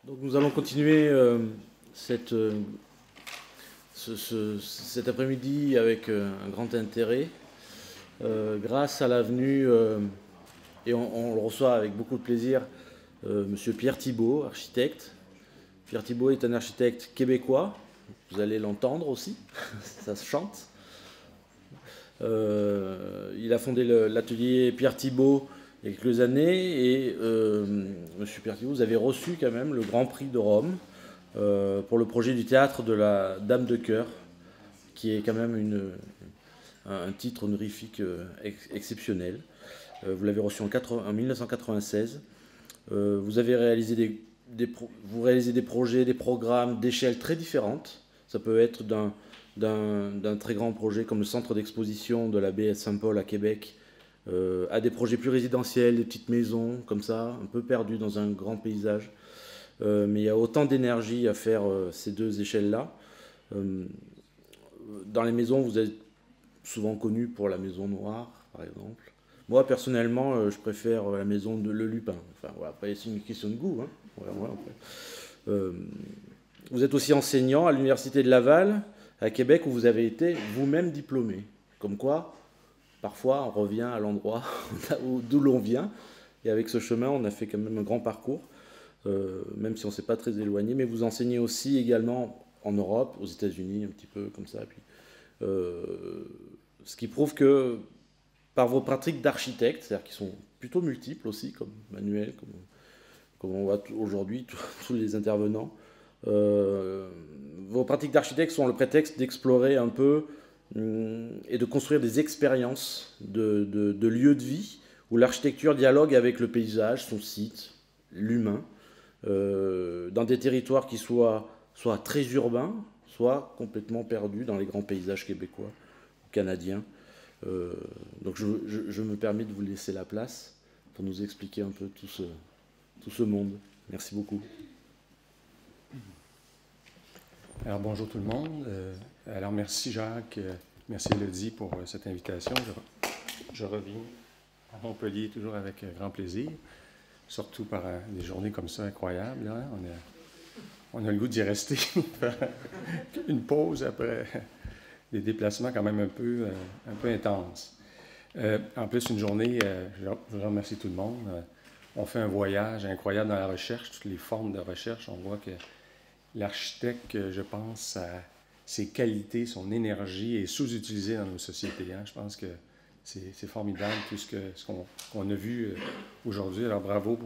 Donc nous allons continuer cet après-midi avec un grand intérêt, grâce à la venue, et on le reçoit avec beaucoup de plaisir, Monsieur Pierre Thibault, architecte. Pierre Thibault est un architecte québécois, vous allez l'entendre aussi, ça se chante. Il a fondé l'atelier Pierre Thibault il y a quelques années, et Monsieur Pierre Thibault, vous avez reçu quand même le Grand Prix de Rome pour le projet du théâtre de la Dame de Cœur, qui est quand même un titre honorifique exceptionnel. Vous l'avez reçu en 1996. Vous avez réalisé vous réalisez des projets, des programmes d'échelles très différentes. Ça peut être d'un très grand projet comme le centre d'exposition de la baie Saint-Paul à Québec, à des projets plus résidentiels, des petites maisons comme ça, un peu perdues dans un grand paysage. Mais il y a autant d'énergie à faire ces deux échelles-là. Dans les maisons, vous êtes souvent connu pour la maison noire, par exemple. Moi, personnellement, je préfère la maison de Le Lupin. Enfin, voilà, après, c'est une question de goût. Hein. Voilà, vous êtes aussi enseignant à l'Université de Laval, à Québec, où vous avez été vous-même diplômé. Comme quoi, parfois, on revient à l'endroit d'où l'on vient. Et avec ce chemin, on a fait quand même un grand parcours, même si on ne s'est pas très éloigné. Mais vous enseignez aussi également en Europe, aux États-Unis, un petit peu comme ça. Puis, ce qui prouve que par vos pratiques d'architecte, c'est-à-dire qui sont plutôt multiples aussi, comme Manuel, comme on voit aujourd'hui, tous les intervenants, vos pratiques d'architecte sont le prétexte d'explorer un peu et de construire des expériences de lieux de vie où l'architecture dialogue avec le paysage, son site, l'humain, dans des territoires qui soient très urbains, soit complètement perdus dans les grands paysages québécois, canadiens. Donc je me permets de vous laisser la place pour nous expliquer un peu tout ce monde. Merci beaucoup. Alors bonjour tout le monde. Alors merci Jacques, merci Elodie pour cette invitation. Je reviens à Montpellier toujours avec grand plaisir, surtout par des journées comme ça incroyables. Là. On a le goût d'y rester, une pause après des déplacements quand même un peu intenses. En plus, une journée, je remercie tout le monde. On fait un voyage incroyable dans la recherche, toutes les formes de recherche. On voit que l'architecte, je pense, ses qualités, son énergie est sous-utilisée dans nos sociétés. Hein. Je pense que c'est formidable tout ce qu'on a vu aujourd'hui. Alors bravo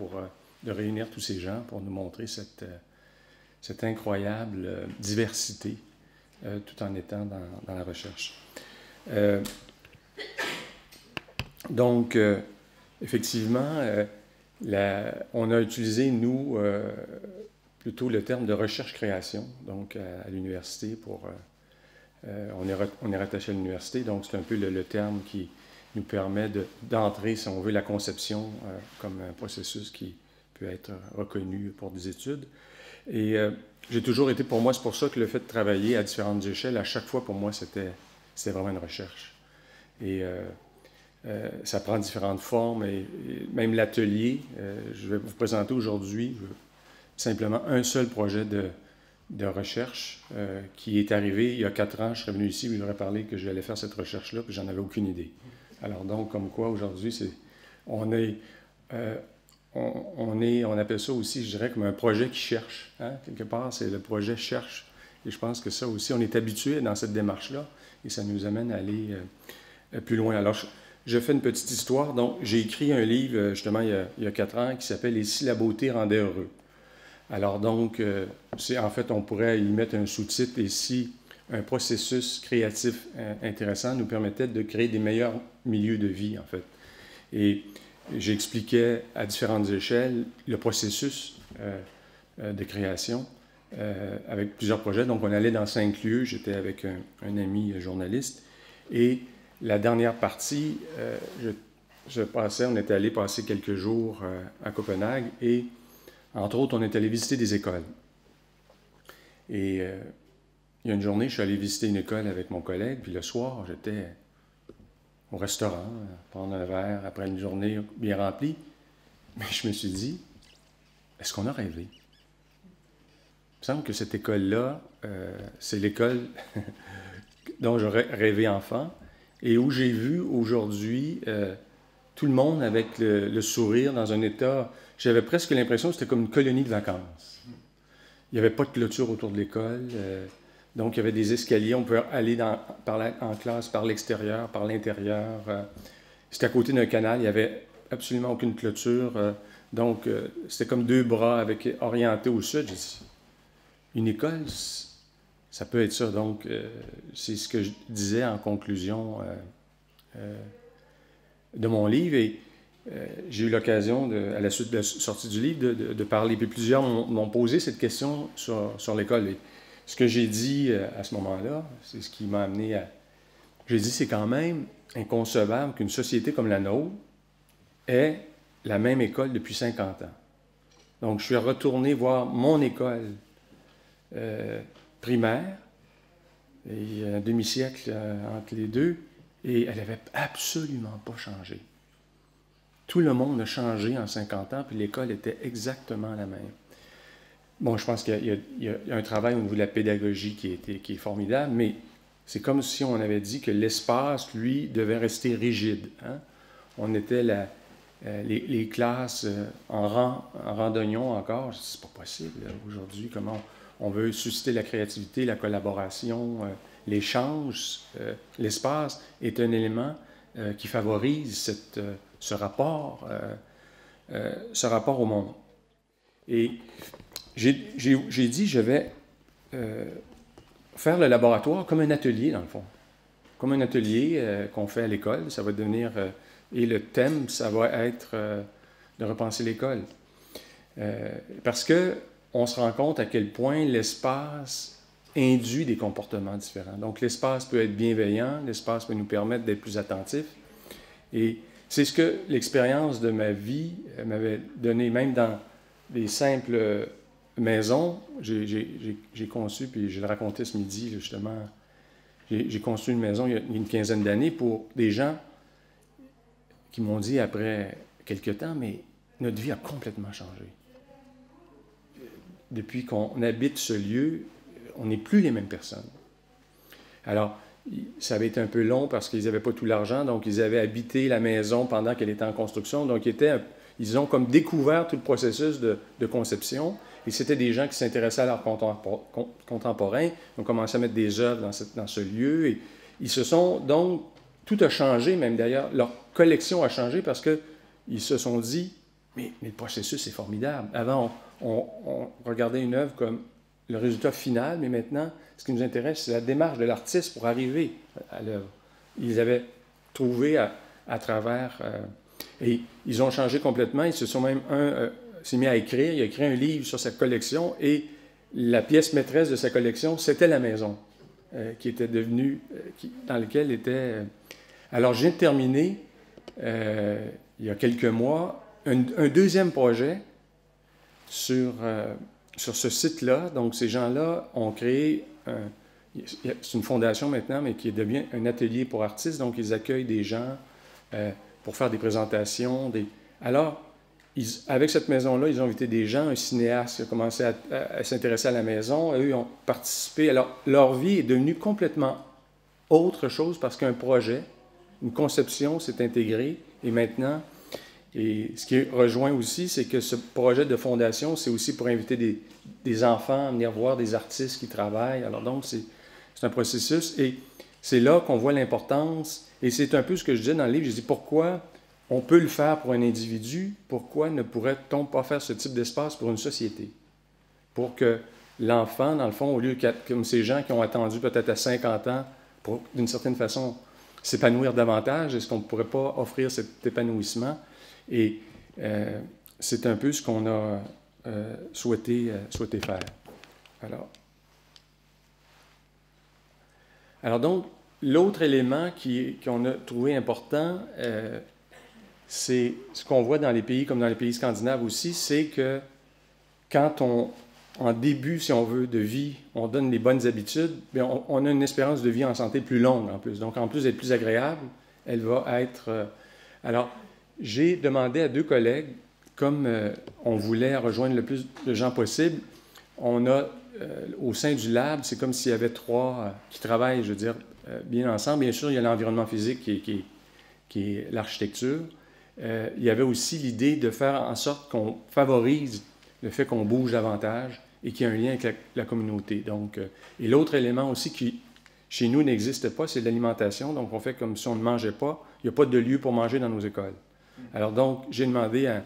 de réunir tous ces gens pour nous montrer cette incroyable diversité tout en étant dans la recherche. Donc, effectivement, on a utilisé, nous, plutôt le terme de recherche-création, donc à l'université. On est rattaché à l'université, donc c'est un peu le terme qui nous permet d'entrer, si on veut, la conception comme un processus qui peut être reconnu pour des études. Et j'ai toujours été, pour moi, c'est pour ça que le fait de travailler à différentes échelles, à chaque fois, pour moi, c'était vraiment une recherche. Et ça prend différentes formes, et même l'atelier, je vais vous présenter aujourd'hui simplement un seul projet de recherche qui est arrivé il y a 4 ans. Je serais venu ici, je leur ai parlé que j'allais faire cette recherche-là, puis j'en avais aucune idée. Alors donc, comme quoi, aujourd'hui, on appelle ça aussi, je dirais, comme un projet qui cherche. Hein? Quelque part, c'est le projet cherche. Et je pense que ça aussi, on est habitué dans cette démarche-là, et ça nous amène à aller plus loin. Alors, je fais une petite histoire. Donc, j'ai écrit un livre, justement, il y a 4 ans, qui s'appelle « Et si la beauté rendait heureux ». Alors donc, en fait, on pourrait y mettre un sous-titre « Et si un processus créatif intéressant nous permettait de créer des meilleurs milieux de vie », en fait. Et j'expliquais à différentes échelles le processus de création avec plusieurs projets. Donc, on allait dans 5 lieux. J'étais avec un ami journaliste. Et la dernière partie, on était allé passer quelques jours à Copenhague et, entre autres, on est allé visiter des écoles. Et il y a une journée, je suis allé visiter une école avec mon collègue, puis le soir, j'étais au restaurant, prendre un verre après une journée bien remplie. Mais je me suis dit, est-ce qu'on a rêvé? me semble que cette école-là, c'est l'école dont j'aurais rêvé enfant et où j'ai vu aujourd'hui tout le monde avec le sourire dans un état... J'avais presque l'impression que c'était comme une colonie de vacances. Il n'y avait pas de clôture autour de l'école. Donc, il y avait des escaliers. On pouvait aller en classe par l'extérieur, par l'intérieur. C'était à côté d'un canal. Il n'y avait absolument aucune clôture. Donc, c'était comme deux bras orientés au sud. J'ai dit, une école, ça peut être ça. Donc, c'est ce que je disais en conclusion de mon livre. Et j'ai eu l'occasion, à la suite de la sortie du livre, de parler. Puis plusieurs m'ont posé cette question sur l'école. Et ce que j'ai dit à ce moment-là, c'est ce qui m'a amené à... J'ai dit, c'est quand même inconcevable qu'une société comme la nôtre ait la même école depuis 50 ans. Donc, je suis retourné voir mon école primaire, et un demi-siècle entre les deux, et elle n'avait absolument pas changé. Tout le monde a changé en 50 ans, puis l'école était exactement la même. Bon, je pense qu'il y a un travail au niveau de la pédagogie qui est formidable, mais c'est comme si on avait dit que l'espace, lui, devait rester rigide. Hein? On était les classes en rang d'oignon encore. C'est pas possible aujourd'hui. Comment on veut susciter la créativité, la collaboration, l'échange. L'espace est un élément qui favorise ce rapport au monde. Et j'ai dit, je vais faire le laboratoire comme un atelier, dans le fond. Comme un atelier qu'on fait à l'école. Ça va devenir... et le thème, ça va être de repenser l'école. Parce qu'on se rend compte à quel point l'espace induit des comportements différents. Donc, l'espace peut être bienveillant, l'espace peut nous permettre d'être plus attentifs. Et c'est ce que l'expérience de ma vie m'avait donné, même dans des simples maisons. J'ai conçu, puis je le racontais ce midi, justement, j'ai construit une maison il y a une quinzaine d'années pour des gens qui m'ont dit après quelques temps, mais notre vie a complètement changé. Depuis qu'on habite ce lieu, on n'est plus les mêmes personnes. Alors, ça avait été un peu long parce qu'ils n'avaient pas tout l'argent, donc ils avaient habité la maison pendant qu'elle était en construction. Donc, ils ont comme découvert tout le processus de conception. Et c'était des gens qui s'intéressaient à l'art contemporain. Ils ont commencé à mettre des œuvres dans ce lieu. Et ils se sont donc... Tout a changé, même d'ailleurs. Leur collection a changé parce qu'ils se sont dit, mais le processus est formidable. Avant, on regardait une œuvre comme le résultat final, mais maintenant, ce qui nous intéresse, c'est la démarche de l'artiste pour arriver à l'œuvre. Ils avaient trouvé à travers... et ils ont changé complètement. Ils se sont même... s'est mis à écrire. Il a écrit un livre sur sa collection et la pièce maîtresse de sa collection, c'était la maison qui était devenue... dans laquelle était... Alors, j'ai terminé, il y a quelques mois, un deuxième projet sur ce site-là. Donc, ces gens-là ont créé... c'est une fondation maintenant, mais qui devient un atelier pour artistes. Donc, ils accueillent des gens pour faire des présentations. Alors, avec cette maison-là, ils ont invité des gens, un cinéaste qui a commencé à s'intéresser à la maison. Eux, ils ont participé. Alors, leur vie est devenue complètement autre chose parce qu'un projet, une conception s'est intégrée. Et maintenant, et ce qui rejoint aussi, c'est que ce projet de fondation, c'est aussi pour inviter des enfants à venir voir des artistes qui travaillent. Alors donc, c'est un processus. Et c'est là qu'on voit l'importance. Et c'est un peu ce que je disais dans le livre. Je dis pourquoi on peut le faire pour un individu, pourquoi ne pourrait-on pas faire ce type d'espace pour une société? Pour que l'enfant, dans le fond, au lieu comme ces gens qui ont attendu peut-être à 50 ans pour, d'une certaine façon, s'épanouir davantage, est-ce qu'on ne pourrait pas offrir cet épanouissement? Et c'est un peu ce qu'on a souhaité faire. Alors donc, l'autre élément qu'on a trouvé important, c'est ce qu'on voit dans les pays, comme dans les pays scandinaves aussi, c'est que quand en début, si on veut, de vie, on donne les bonnes habitudes, bien, on a une espérance de vie en santé plus longue en plus. Donc, en plus d'être plus agréable, elle va être... Alors, j'ai demandé à 2 collègues, comme on voulait rejoindre le plus de gens possible, on a au sein du lab, c'est comme s'il y avait trois qui travaillent, je veux dire, bien ensemble. Bien sûr, il y a l'environnement physique qui est l'architecture. Il y avait aussi l'idée de faire en sorte qu'on favorise le fait qu'on bouge davantage et qu'il y ait un lien avec la communauté. Donc, et l'autre élément aussi qui, chez nous, n'existe pas, c'est l'alimentation. Donc, on fait comme si on ne mangeait pas. Il n'y a pas de lieu pour manger dans nos écoles. Alors donc, j'ai demandé à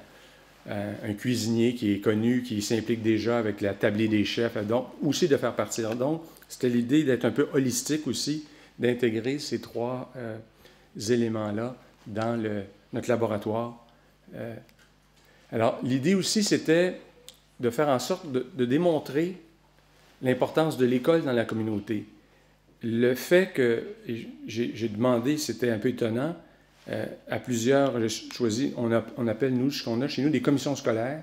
un cuisinier qui est connu, qui s'implique déjà avec la tablée des chefs, donc aussi de faire partir. Donc, c'était l'idée d'être un peu holistique aussi, d'intégrer ces trois éléments-là dans notre laboratoire. Alors, l'idée aussi, c'était de faire en sorte de démontrer l'importance de l'école dans la communauté. Le fait que j'ai demandé, c'était un peu étonnant, à plusieurs, j'ai choisi, on appelle nous, ce qu'on a chez nous, des commissions scolaires,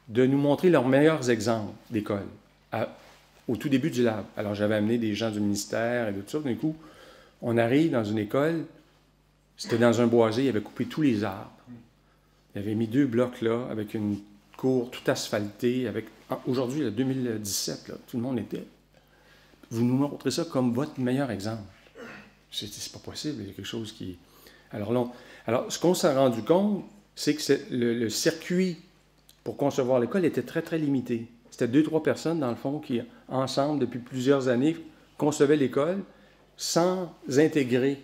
de nous montrer leurs meilleurs exemples d'école au tout début du lab. Alors, j'avais amené des gens du ministère et de tout ça. D'un coup, on arrive dans une école, c'était dans un boisé, il avait coupé tous les arbres. Il avait mis 2 blocs là, avec une cour tout asphaltée. Aujourd'hui, en 2017, là, tout le monde était... Vous nous montrez ça comme votre meilleur exemple. J'ai dit, c'est pas possible, il y a quelque chose qui... Alors, ce qu'on s'est rendu compte, c'est que le circuit pour concevoir l'école était très, très limité. C'était 2-3 personnes, dans le fond, qui, ensemble, depuis plusieurs années, concevaient l'école sans intégrer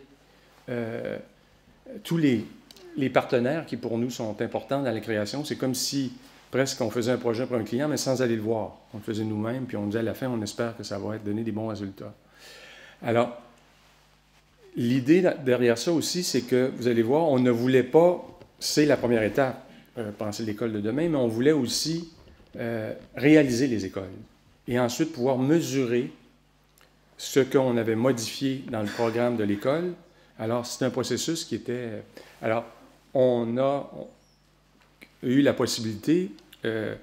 tous les partenaires qui, pour nous, sont importants dans la création. C'est comme si, presque, on faisait un projet pour un client, mais sans aller le voir. On le faisait nous-mêmes, puis on disait à la fin, on espère que ça va donner des bons résultats. Alors, l'idée derrière ça aussi, c'est que, vous allez voir, on ne voulait pas, c'est la première étape, penser l'école de demain, mais on voulait aussi réaliser les écoles et ensuite pouvoir mesurer ce qu'on avait modifié dans le programme de l'école. Alors, c'est un processus qui était... Alors, on a eu la possibilité on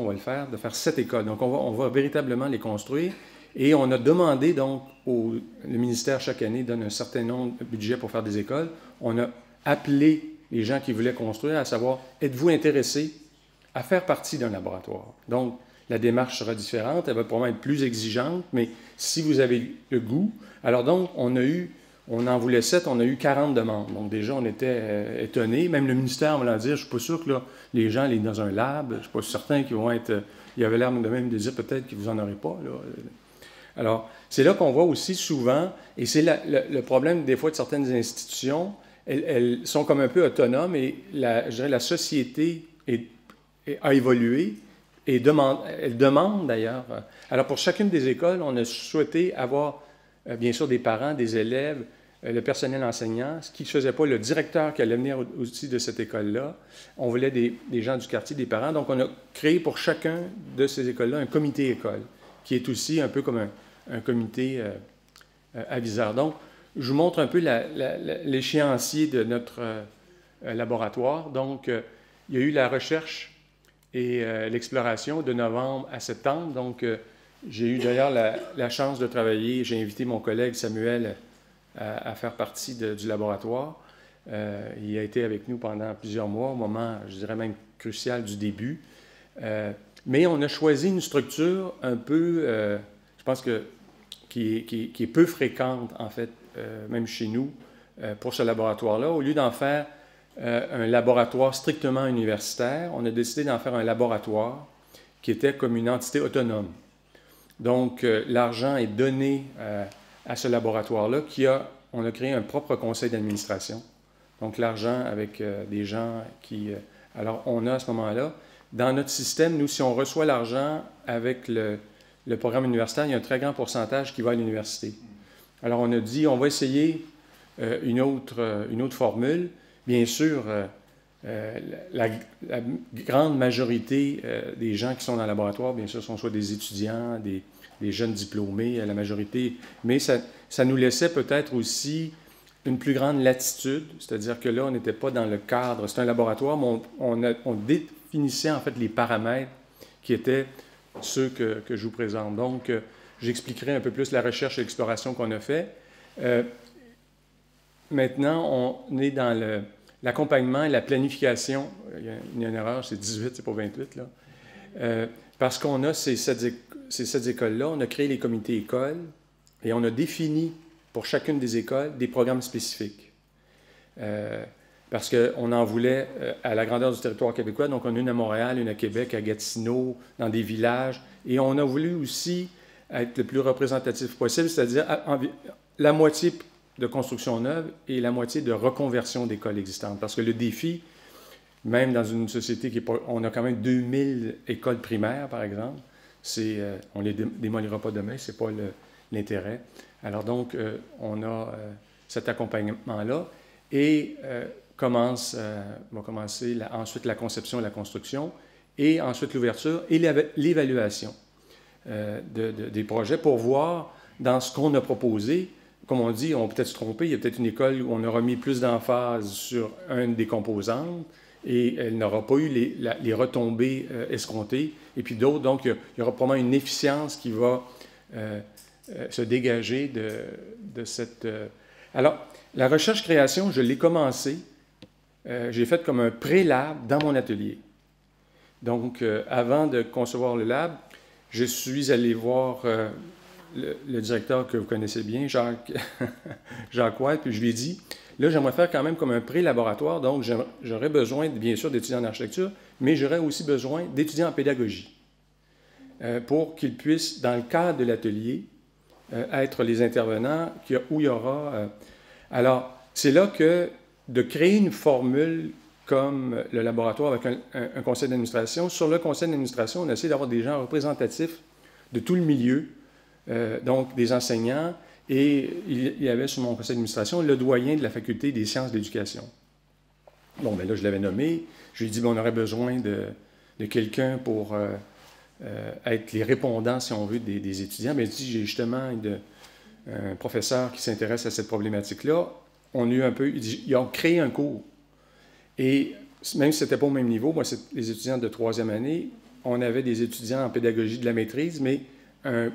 va le faire, de faire 7 écoles. Donc, on va véritablement les construire. Et on a demandé, donc, le ministère, chaque année, donne un certain nombre de budget pour faire des écoles. On a appelé les gens qui voulaient construire à savoir, êtes-vous intéressés à faire partie d'un laboratoire? Donc, la démarche sera différente, elle va probablement être plus exigeante, mais si vous avez le goût... Alors donc, on en voulait 7, on a eu 40 demandes. Donc déjà, on était étonnés. Même le ministère m'a dit, je ne suis pas sûr que là, les gens allaient dans un lab, je ne suis pas certain qu'ils vont être... Il y avait l'air de même de dire peut-être que vous n'en aurez pas, là. Alors, c'est là qu'on voit aussi souvent, et c'est le problème des fois de certaines institutions, elles sont comme un peu autonomes et je dirais la société a évolué et elle demande d'ailleurs. Alors, pour chacune des écoles, on a souhaité avoir, bien sûr, des parents, des élèves, le personnel enseignant, ce qui ne faisait pas le directeur qui allait venir aussi de cette école-là. On voulait des gens du quartier, des parents. Donc, on a créé pour chacun de ces écoles-là un comité école, qui est aussi un peu comme un comité aviseur. Donc, je vous montre un peu l'échéancier de notre laboratoire. Donc, il y a eu la recherche et l'exploration de novembre à septembre. Donc, j'ai eu d'ailleurs la chance de travailler. J'ai invité mon collègue Samuel à faire partie du laboratoire. Il a été avec nous pendant plusieurs mois, au moment, je dirais même crucial du début. Mais on a choisi une structure un peu, je pense qui est peu fréquente, en fait, même chez nous, pour ce laboratoire-là. Au lieu d'en faire un laboratoire strictement universitaire, on a décidé d'en faire un laboratoire qui était comme une entité autonome. Donc, l'argent est donné à ce laboratoire-là on a créé un propre conseil d'administration. Donc, l'argent avec des gens qui... alors, on a à ce moment-là, dans notre système, nous, si on reçoit l'argent avec le programme universitaire, il y a un très grand pourcentage qui va à l'université. Alors, on a dit, on va essayer une autre formule. Bien sûr, la grande majorité des gens qui sont dans le laboratoire, bien sûr, sont soit des étudiants, des jeunes diplômés, la majorité, mais ça nous laissait peut-être aussi une plus grande latitude, c'est-à-dire que là, on n'était pas dans le cadre, c'est un laboratoire, mais on définissait en fait les paramètres qui étaient ceux que je vous présente. Donc, j'expliquerai un peu plus la recherche et l'exploration qu'on a fait. Maintenant, on est dans l'accompagnement et la planification. Il y a une erreur, c'est 18, c'est pas 28, là. Parce qu'on a ces 7 écoles-là, on a créé les comités écoles et on a défini pour chacune des écoles des programmes spécifiques. Parce qu'on en voulait à la grandeur du territoire québécois. Donc, on a une à Montréal, une à Québec, à Gatineau, dans des villages. Et on a voulu aussi être le plus représentatif possible, c'est-à-dire la moitié de construction neuve et la moitié de reconversion d'écoles existantes. Parce que le défi, même dans une société qui est pas, on a quand même 2000 écoles primaires, par exemple, on ne les démolira pas demain, ce n'est pas l'intérêt. Alors donc, on a cet accompagnement-là et va commencer ensuite la conception et la construction et ensuite l'ouverture et l'évaluation des projets pour voir dans ce qu'on a proposé. Comme on dit, on peut peut-être se tromper, il y a peut-être une école où on aura mis plus d'emphase sur une des composantes et elle n'aura pas eu les retombées escomptées. Et puis d'autres, donc il y aura probablement une efficience qui va se dégager de cette... Alors, la recherche-création, je l'ai commencé. J'ai fait comme un pré-lab dans mon atelier. Donc, avant de concevoir le lab, je suis allé voir le directeur que vous connaissez bien, Jacques White, puis je lui ai dit, là, j'aimerais faire quand même comme un pré-laboratoire, donc j'aurais besoin, bien sûr, d'étudiants en architecture, mais j'aurais aussi besoin d'étudiants en pédagogie pour qu'ils puissent, dans le cadre de l'atelier, être les intervenants où il y aura... alors, c'est là que de créer une formule comme le laboratoire avec un conseil d'administration. Sur le conseil d'administration, on a essayé d'avoir des gens représentatifs de tout le milieu, donc des enseignants, et il y avait sur mon conseil d'administration le doyen de la faculté des sciences d'éducation. Bon, bien là, je l'avais nommé. Je lui ai dit, bien, on aurait besoin de quelqu'un pour être les répondants, si on veut, des étudiants. Mais il dit, j'ai justement un professeur qui s'intéresse à cette problématique-là. On a eu un peu... Ils ont créé un cours. Et même si ce n'était pas au même niveau, moi, c'est les étudiants de 3e année, on avait des étudiants en pédagogie de la maîtrise, mais un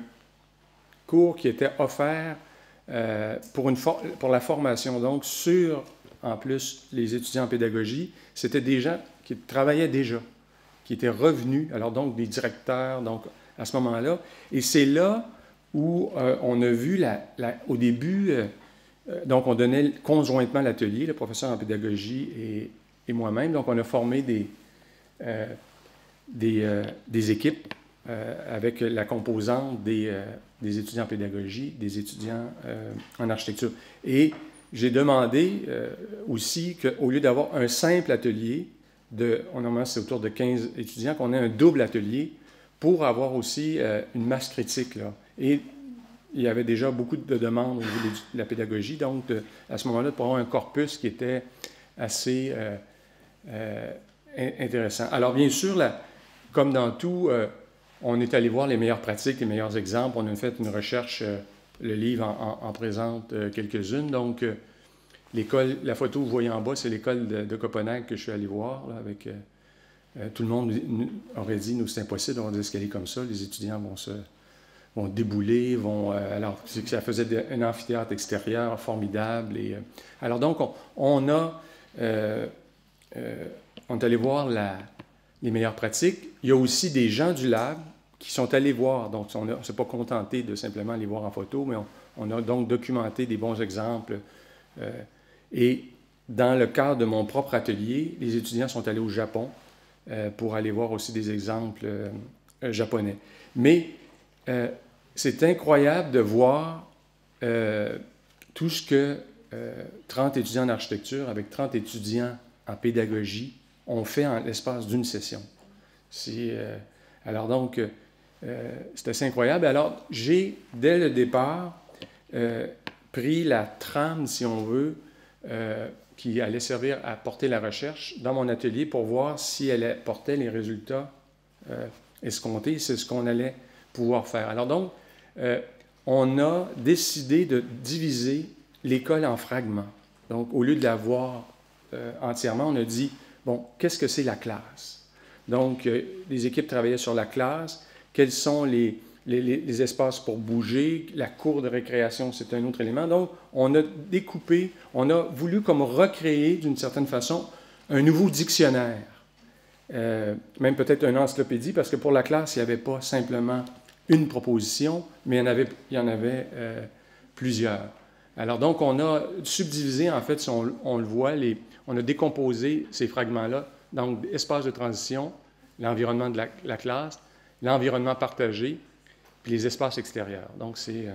cours qui était offert pour la formation. Donc, en plus, les étudiants en pédagogie, c'était des gens qui travaillaient déjà, qui étaient revenus, alors donc des directeurs, donc à ce moment-là. Et c'est là où on a vu, au début, donc on donnait conjointement l'atelier, le professeur en pédagogie et moi-même. Donc on a formé des équipes avec la composante des étudiants en pédagogie, des étudiants en architecture. Et j'ai demandé aussi qu'au lieu d'avoir un simple atelier, normalement c'est autour de 15 étudiants, qu'on ait un double atelier pour avoir aussi une masse critique, là. Et il y avait déjà beaucoup de demandes au niveau de la pédagogie, donc à ce moment-là, pour avoir un corpus qui était assez intéressant. Alors bien sûr, comme dans tout, on est allé voir les meilleures pratiques, les meilleurs exemples. On a fait une recherche, le livre en présente quelques-unes. Donc l'école, la photo que vous voyez en bas, c'est l'école de Copenhague que je suis allé voir, là, avec tout le monde aurait dit, nous c'est impossible d'avoir des escaliers comme ça, les étudiants vont débouler, alors, ça faisait un amphithéâtre extérieur formidable. Alors, donc, on est allé voir les meilleures pratiques. Il y a aussi des gens du lab qui sont allés voir. Donc, on ne s'est pas contenté de simplement les voir en photo, mais on a donc documenté des bons exemples. Et dans le cadre de mon propre atelier, les étudiants sont allés au Japon pour aller voir aussi des exemples japonais. Mais c'est incroyable de voir tout ce que 30 étudiants en architecture avec 30 étudiants en pédagogie ont fait en l'espace d'une session. Alors donc, c'est assez incroyable. Alors, j'ai, dès le départ, pris la trame, si on veut, qui allait servir à porter la recherche dans mon atelier pour voir si elle portait les résultats escomptés. C'est ce qu'on allait pouvoir faire. Alors donc, on a décidé de diviser l'école en fragments. Donc, au lieu de la voir entièrement, on a dit, bon, qu'est-ce que c'est la classe? Donc, les équipes travaillaient sur la classe, quels sont les espaces pour bouger, la cour de récréation, c'est un autre élément. Donc, on a découpé, on a voulu comme recréer d'une certaine façon un nouveau dictionnaire même peut-être une encyclopédie, parce que pour la classe, il n'y avait pas simplement une proposition, mais il y en avait plusieurs. Alors donc, on a subdivisé, en fait, si on le voit, on a décomposé ces fragments-là, donc espace de transition, l'environnement de la classe, l'environnement partagé, puis les espaces extérieurs. Donc, c'est...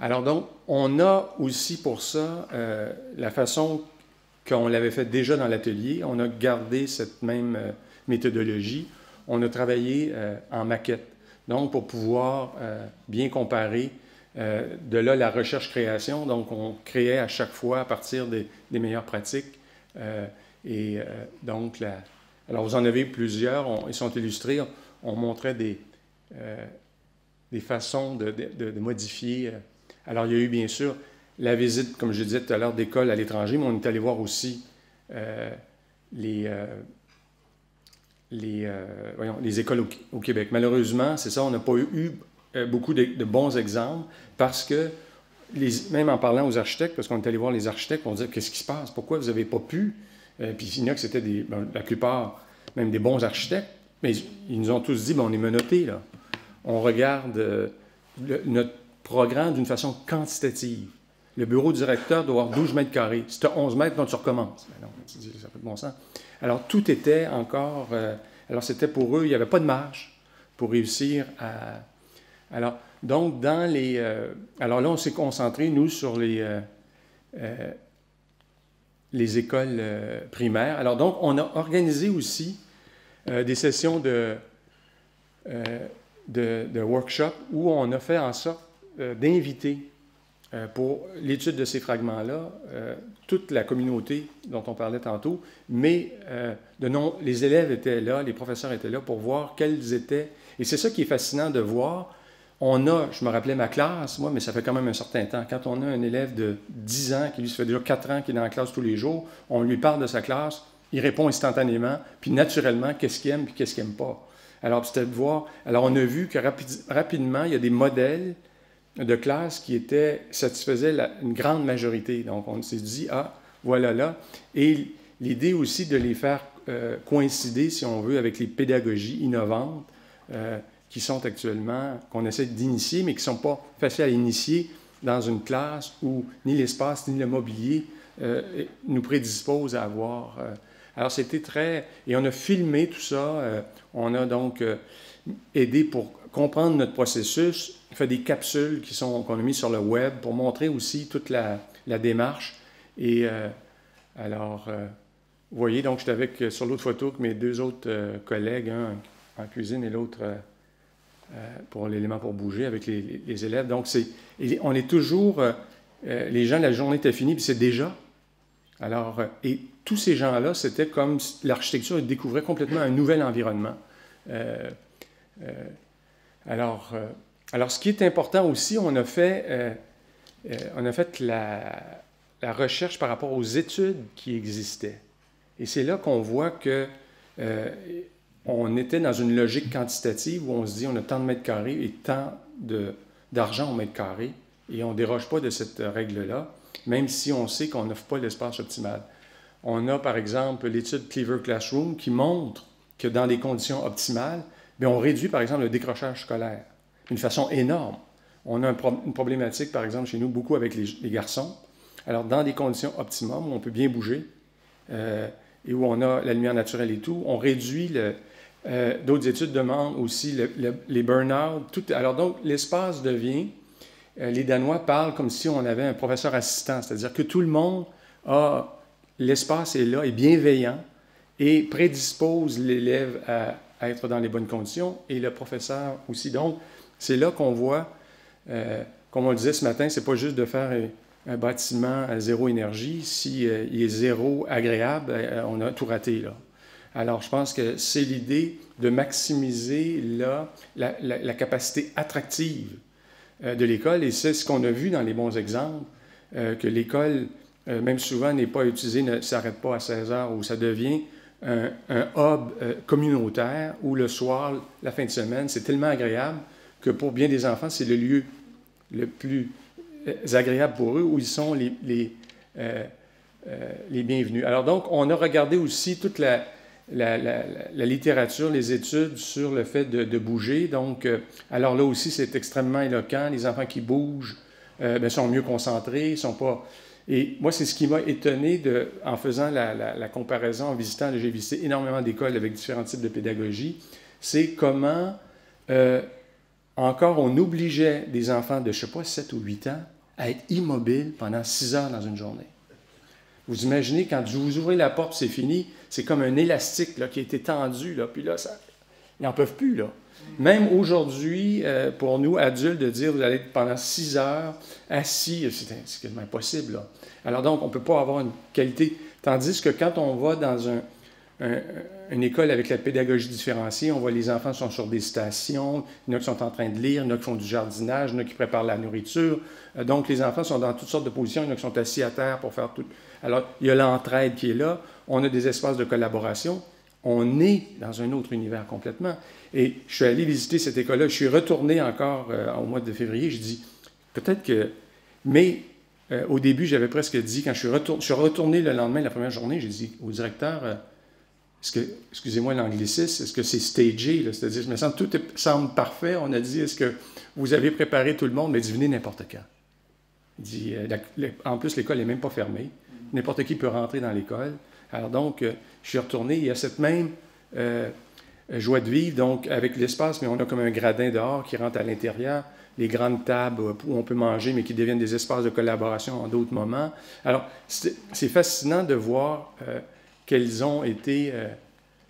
Alors donc, on a aussi pour ça la façon qu'on l'avait fait déjà dans l'atelier. On a gardé cette même méthodologie. On a travaillé en maquette. Donc, pour pouvoir bien comparer, de là la recherche-création. Donc, on créait à chaque fois à partir des meilleures pratiques. Donc, alors vous en avez plusieurs, ils sont illustrés. On montrait des façons de modifier. Alors, il y a eu bien sûr la visite, comme je disais tout à l'heure, d'écoles à l'étranger, mais on est allé voir aussi les écoles au Québec. Malheureusement, c'est ça, on n'a pas eu beaucoup de bons exemples parce que, même en parlant aux architectes, parce qu'on est allé voir les architectes, on disait qu'est-ce qui se passe, pourquoi vous n'avez pas pu? Puis il y en a que c'était la plupart, même des bons architectes, mais ils nous ont tous dit, on est menottés, là. On regarde notre programme d'une façon quantitative. Le bureau du directeur doit avoir 12 mètres carrés. Si tu as 11 mètres, non, tu recommences. Mais non, tu dis, ça fait de bon sens. Alors, tout était encore... alors, c'était pour eux, il n'y avait pas de marge pour réussir à... Alors, donc, dans les... alors là, on s'est concentré, nous, sur les écoles primaires. Alors, donc, on a organisé aussi des sessions de workshop où on a fait en sorte d'inviter pour l'étude de ces fragments-là toute la communauté dont on parlait tantôt, mais les élèves étaient là, les professeurs étaient là pour voir quels étaient... Et c'est ça qui est fascinant de voir. Je me rappelais ma classe, moi, mais ça fait quand même un certain temps. Quand on a un élève de 10 ans, qui lui, ça fait déjà 4 ans qu'il est dans la classe tous les jours, on lui parle de sa classe, il répond instantanément, puis naturellement, qu'est-ce qu'il aime, puis qu'est-ce qu'il n'aime pas. Alors, c'était de voir... Alors, on a vu que rapidement, il y a des modèles de classe qui satisfaisaient une grande majorité. Donc, on s'est dit, voilà là. Et l'idée aussi de les faire coïncider, si on veut, avec les pédagogies innovantes qui sont actuellement, qu'on essaie d'initier, mais qui ne sont pas faciles à initier dans une classe où ni l'espace ni le mobilier nous prédisposent à avoir... alors, c'était très... Et on a filmé tout ça. On a donc aidé pour comprendre notre processus, fait des capsules qu'on a mises sur le web pour montrer aussi toute la démarche. Et alors, vous voyez, donc j'étais sur l'autre photo que mes deux autres collègues, un en cuisine et l'autre pour l'élément pour bouger avec les élèves. Donc, on est toujours... les gens, la journée était finie, puis c'est déjà. Alors, et tous ces gens-là, c'était comme l'architecture découvrait complètement un nouvel environnement. Alors, ce qui est important aussi, on a fait la recherche par rapport aux études qui existaient. Et c'est là qu'on voit que on était dans une logique quantitative où on se dit on a tant de mètres carrés et tant d'argent au mètre carré, et on ne déroge pas de cette règle-là, même si on sait qu'on n'offre pas l'espace optimal. On a, par exemple, l'étude Clever Classroom qui montre que dans les conditions optimales, bien, on réduit, par exemple, le décrochage scolaire d'une façon énorme. On a une problématique, par exemple, chez nous, beaucoup avec les garçons. Alors, dans des conditions optimum, où on peut bien bouger et où on a la lumière naturelle et tout, on réduit d'autres études demandent aussi les burn-out. Alors, donc, l'espace devient... les Danois parlent comme si on avait un professeur assistant, c'est-à-dire que tout le monde a... L'espace est là, est bienveillant et prédispose l'élève à être dans les bonnes conditions et le professeur aussi. Donc, c'est là qu'on voit, comme on le disait ce matin, c'est pas juste de faire un bâtiment à zéro énergie. Si il est zéro agréable, on a tout raté, là. Alors, je pense que c'est l'idée de maximiser la capacité attractive de l'école, et c'est ce qu'on a vu dans les bons exemples, que l'école, même souvent, n'est pas utilisée, ne s'arrête pas à 16 heures, où ça devient un hub communautaire où le soir, la fin de semaine, c'est tellement agréable que pour bien des enfants, c'est le lieu le plus agréable pour eux, où ils sont les bienvenus. Alors donc, on a regardé aussi toute la littérature, les études sur le fait de bouger. Donc, alors là aussi, c'est extrêmement éloquent. Les enfants qui bougent sont mieux concentrés, sont pas... Et moi, c'est ce qui m'a étonné en faisant la comparaison, en visitant, j'ai visité énormément d'écoles avec différents types de pédagogie, c'est comment encore on obligeait des enfants de, je ne sais pas, 7 ou 8 ans à être immobiles pendant 6 heures dans une journée. Vous imaginez, quand vous ouvrez la porte, c'est fini, c'est comme un élastique là, qui a été tendu, là, puis là, ils n'en peuvent plus. Là. Même aujourd'hui, pour nous, adultes, de dire vous allez être pendant 6 heures assis, c'est quasiment impossible. Là. Alors donc, on ne peut pas avoir une qualité. Tandis que quand on va dans une école avec la pédagogie différenciée, on voit les enfants sont sur des stations, il y en a qui sont en train de lire, il y en a qui font du jardinage, il y en a qui préparent la nourriture. Donc, les enfants sont dans toutes sortes de positions, il y en a qui sont assis à terre pour faire tout. Alors, il y a l'entraide qui est là, on a des espaces de collaboration, on est dans un autre univers complètement. Et je suis allé visiter cette école-là, je suis retourné encore au mois de février, je dis, peut-être que... Mais au début, j'avais presque dit, quand je suis retourné le lendemain, la première journée, j'ai dit au directeur, excusez-moi l'anglicisme, est-ce que c'est stagé? C'est-à-dire, me semble, tout semble parfait. On a dit, est-ce que vous avez préparé tout le monde? Mais il dit, venez n'importe quand. Il dit, en plus, l'école n'est même pas fermée. N'importe qui peut rentrer dans l'école. Alors donc, je suis retourné, il y a cette même joie de vivre, donc avec l'espace, mais on a comme un gradin dehors qui rentre à l'intérieur, les grandes tables où on peut manger, mais qui deviennent des espaces de collaboration en d'autres moments. Alors, c'est fascinant de voir quels ont été...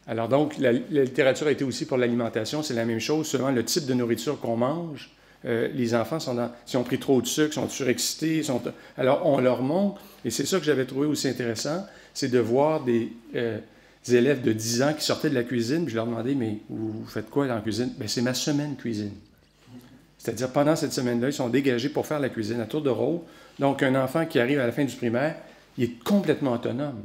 alors donc, la littérature a été aussi pour l'alimentation, c'est la même chose, selon le type de nourriture qu'on mange. Les enfants s'ils ont pris trop de sucre, sont surexcités, alors on leur montre, et c'est ça que j'avais trouvé aussi intéressant, c'est de voir des élèves de 10 ans qui sortaient de la cuisine, puis je leur demandais, mais vous faites quoi dans la cuisine? Bien, c'est ma semaine cuisine. C'est-à-dire, pendant cette semaine-là, ils sont dégagés pour faire la cuisine à tour de rôle. Donc, un enfant qui arrive à la fin du primaire, il est complètement autonome.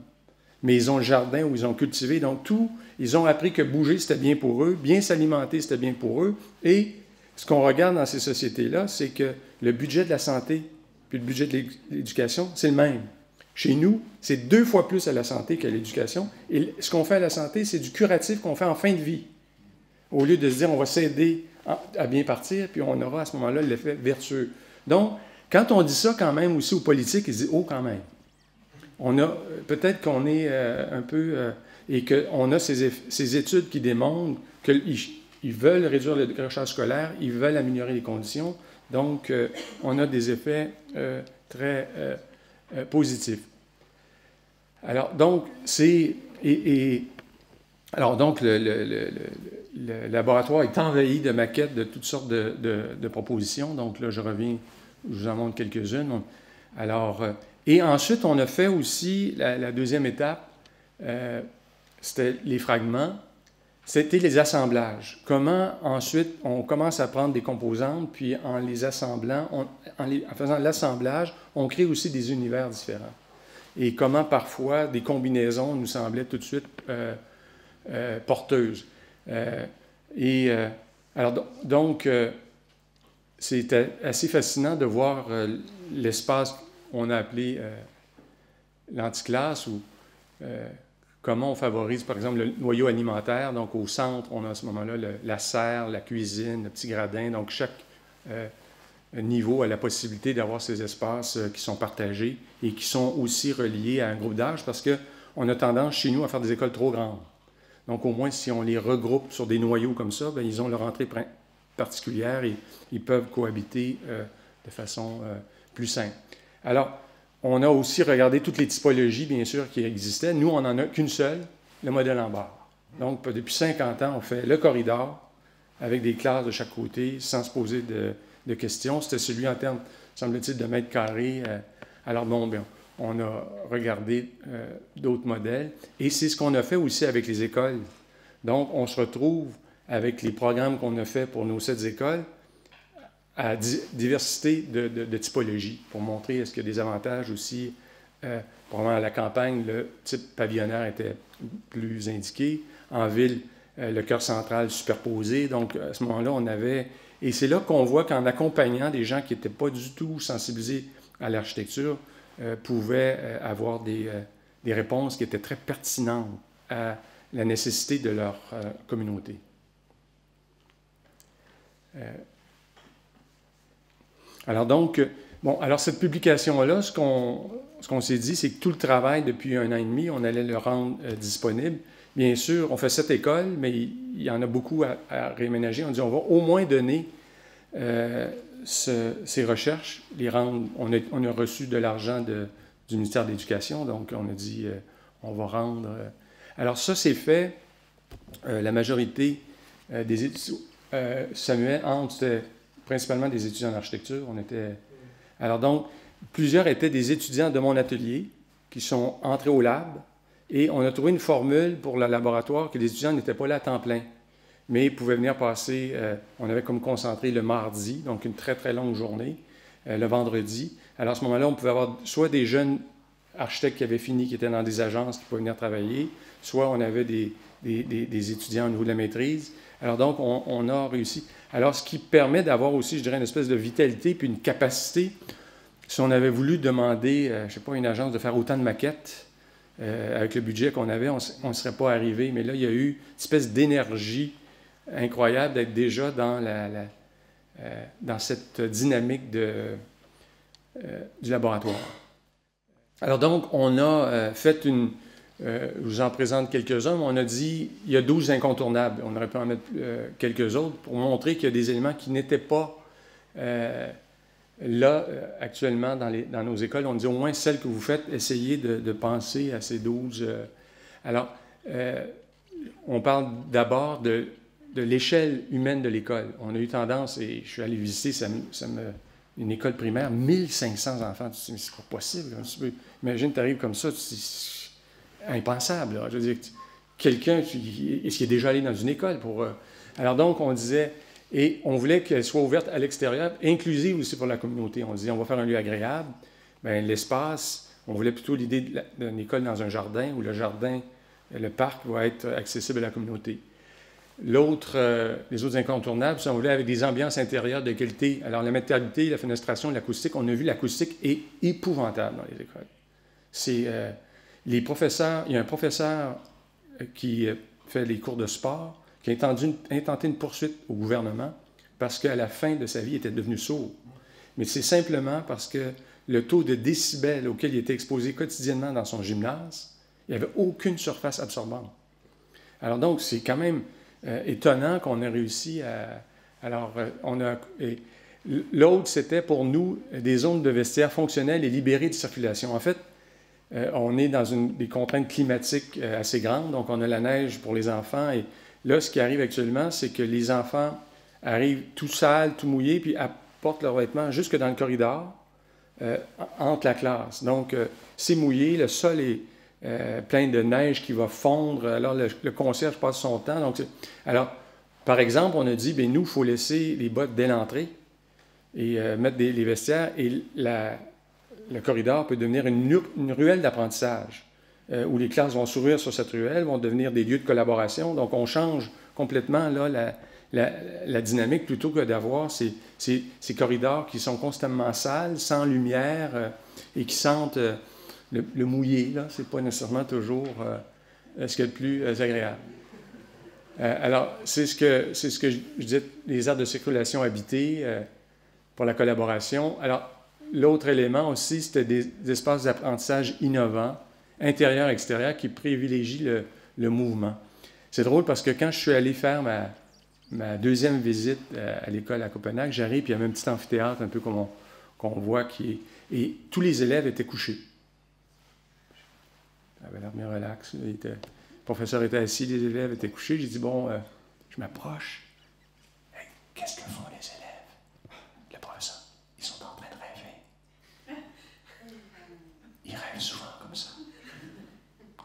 Mais ils ont le jardin où ils ont cultivé, donc tout, ils ont appris que bouger, c'était bien pour eux, bien s'alimenter, c'était bien pour eux, et ce qu'on regarde dans ces sociétés-là, c'est que le budget de la santé puis le budget de l'éducation, c'est le même. Chez nous, c'est 2 fois plus à la santé qu'à l'éducation. Et ce qu'on fait à la santé, c'est du curatif qu'on fait en fin de vie. Au lieu de se dire, on va s'aider à bien partir, puis on aura à ce moment-là l'effet vertueux. Donc, quand on dit ça quand même aussi aux politiques, ils se disent, oh, quand même. On a, peut-être qu'on est un peu... et qu'on a ces études qui démontrent qu'ils veulent réduire le décrochage scolaire, ils veulent améliorer les conditions. Donc, on a des effets très positifs. Alors, donc, alors, donc, le laboratoire est envahi de maquettes de toutes sortes de propositions. Donc, là, je vous en montre quelques-unes. Alors, et ensuite, on a fait aussi la deuxième étape, c'était les fragments. C'était les assemblages. Comment ensuite on commence à prendre des composantes, puis en les assemblant, en faisant l'assemblage, on crée aussi des univers différents. Et comment parfois des combinaisons nous semblaient tout de suite porteuses. Alors donc, c'est assez fascinant de voir l'espace qu'on a appelé l'anticlasse, ou comment on favorise, par exemple, le noyau alimentaire. Donc, au centre, on a à ce moment-là la serre, la cuisine, le petit gradin. Donc, chaque niveau a la possibilité d'avoir ces espaces qui sont partagés et qui sont aussi reliés à un groupe d'âge, parce qu'on a tendance, chez nous, à faire des écoles trop grandes. Donc, au moins, si on les regroupe sur des noyaux comme ça, bien, ils ont leur entrée particulière et ils peuvent cohabiter de façon plus simple. Alors, on a aussi regardé toutes les typologies, bien sûr, qui existaient. Nous, on n'en a qu'une seule, le modèle en barre. Donc, depuis 50 ans, on fait le corridor avec des classes de chaque côté, sans se poser de questions. C'était celui en termes, semble-t-il, de mètres carrés. Alors, bon, bien, on a regardé d'autres modèles. Et c'est ce qu'on a fait aussi avec les écoles. Donc, on se retrouve avec les programmes qu'on a fait pour nos 7 écoles, à diversité de typologies, pour montrer est-ce qu'il y a des avantages aussi. Probablement à la campagne, le type pavillonnaire était plus indiqué. En ville, le cœur central superposé. Donc, à ce moment-là, on avait... Et c'est là qu'on voit qu'en accompagnant des gens qui n'étaient pas du tout sensibilisés à l'architecture, pouvaient avoir des réponses qui étaient très pertinentes à la nécessité de leur communauté. Alors donc, alors cette publication-là, ce qu'on s'est dit, c'est que tout le travail depuis 1 an et demi, on allait le rendre disponible. Bien sûr, on fait 7 écoles, mais il y en a beaucoup à réaménager. On dit, on va au moins donner ces recherches, les rendre. On a reçu de l'argent du ministère de l'Éducation, donc on a dit, on va rendre. Alors ça, c'est fait. La majorité des étudiants, Samuel, c'était principalement des étudiants en architecture. Alors donc, plusieurs étaient des étudiants de mon atelier qui sont entrés au lab et on a trouvé une formule pour le laboratoire que les étudiants n'étaient pas là à temps plein, mais ils pouvaient venir passer, on avait comme concentré le mardi, donc une très très longue journée, le vendredi. Alors à ce moment-là, on pouvait avoir soit des jeunes architectes qui avaient fini, qui étaient dans des agences, qui pouvaient venir travailler, soit on avait des étudiants au niveau de la maîtrise. Alors donc, on a réussi. Alors, ce qui permet d'avoir aussi, je dirais, une espèce de vitalité puis une capacité. Si on avait voulu demander, je ne sais pas, une agence de faire autant de maquettes, avec le budget qu'on avait, on ne serait pas arrivé. Mais là, il y a eu une espèce d'énergie incroyable d'être déjà dans cette dynamique du laboratoire. Alors donc, on a fait je vous en présente quelques-uns, mais on a dit il y a 12 incontournables. On aurait pu en mettre quelques autres pour montrer qu'il y a des éléments qui n'étaient pas là actuellement dans nos écoles. On dit au moins celles que vous faites, essayez de penser à ces 12. Alors, on parle d'abord de l'échelle humaine de l'école. On a eu tendance, et je suis allé visiter une école primaire, 1500 enfants. Tu te dis, mais c'est pas possible. Imagine, tu arrives comme ça, c'est impensable. Là. Je veux dire, quelqu'un, est-ce qu'il est déjà allé dans une école pour... Alors donc, on disait, et on voulait qu'elle soit ouverte à l'extérieur, inclusive aussi pour la communauté. On disait, on va faire un lieu agréable. Bien, l'espace, on voulait plutôt l'idée d'une école dans un jardin, où le parc va être accessible à la communauté. Les autres incontournables, on voulait avec des ambiances intérieures de qualité. Alors, la matérialité, la fenestration, l'acoustique, on a vu l'acoustique est épouvantable dans les écoles. Les professeurs, il y a un professeur qui fait les cours de sport qui a intenté une poursuite au gouvernement parce qu'à la fin de sa vie, il était devenu sourd. Mais c'est simplement parce que le taux de décibels auquel il était exposé quotidiennement dans son gymnase, il n'y avait aucune surface absorbante. Alors donc, c'est quand même étonnant qu'on ait réussi à... Alors, l'autre, c'était pour nous des zones de vestiaire fonctionnelles et libérées de circulation. En fait, on est dans des contraintes climatiques assez grandes, donc on a la neige pour les enfants. Et là, ce qui arrive actuellement, c'est que les enfants arrivent tout sales, tout mouillés, puis apportent leurs vêtements jusque dans le corridor, entre la classe. Donc, c'est mouillé, le sol est plein de neige qui va fondre. Alors, le concierge passe son temps. Donc, alors, par exemple, on a dit, bien, nous, il faut laisser les bottes dès l'entrée et mettre les vestiaires. Et le corridor peut devenir une ruelle d'apprentissage où les classes vont s'ouvrir sur cette ruelle, vont devenir des lieux de collaboration. Donc, on change complètement là, la dynamique plutôt que d'avoir ces corridors qui sont constamment sales, sans lumière et qui sentent le mouillé. Ce n'est pas nécessairement toujours ce qui est le plus agréable. Alors, c'est ce que je disais, les aires de circulation habitées pour la collaboration. Alors, l'autre élément aussi, c'était des espaces d'apprentissage innovants, intérieur, extérieur, qui privilégient le mouvement. C'est drôle parce que quand je suis allé faire ma deuxième visite à l'école à Copenhague, j'arrive, puis il y avait un petit amphithéâtre, un peu comme qu'on voit, et tous les élèves étaient couchés. Ça avait l'air bien relax. Le professeur était assis, les élèves étaient couchés. J'ai dit, bon, je m'approche. Hey, qu'est-ce que font les élèves? Le professeur, ils sont en train de rêver. Ils rêvent souvent comme ça.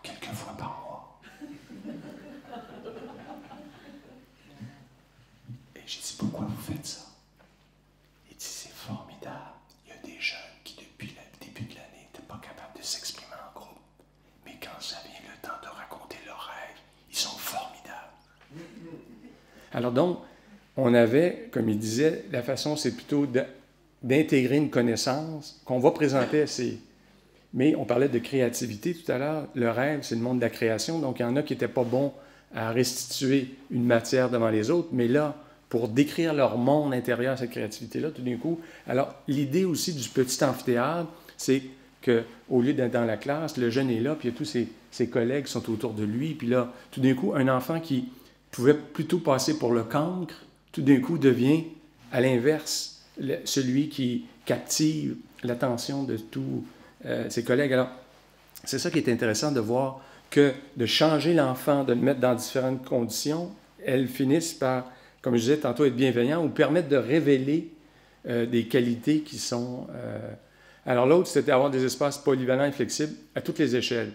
Quelques fois par mois. Et j'ai dit, pourquoi vous faites ça? Il dit, c'est formidable. Il y a des jeunes qui, depuis le début de l'année, n'étaient pas capables de s'exprimer en groupe. Mais quand ça vient le temps de raconter leurs rêves, ils sont formidables. Alors donc, on avait, comme il disait, la façon, c'est plutôt d'intégrer une connaissance qu'on va présenter Mais on parlait de créativité tout à l'heure. Le rêve, c'est le monde de la création. Donc, il y en a qui n'étaient pas bons à restituer une matière devant les autres. Mais là, pour décrire leur monde intérieur, cette créativité-là, tout d'un coup... Alors, l'idée aussi du petit amphithéâtre, c'est qu'au lieu d'être dans la classe, le jeune est là, puis il y a tous ses collègues qui sont autour de lui. Puis là, tout d'un coup, un enfant qui pouvait plutôt passer pour le cancre, tout d'un coup devient, à l'inverse, celui qui captive l'attention de tous ses collègues. Alors, c'est ça qui est intéressant de voir que de changer l'enfant, de le mettre dans différentes conditions, elles finissent par, comme je disais tantôt, être bienveillantes ou permettre de révéler des qualités qui sont... Alors l'autre, c'était avoir des espaces polyvalents et flexibles à toutes les échelles.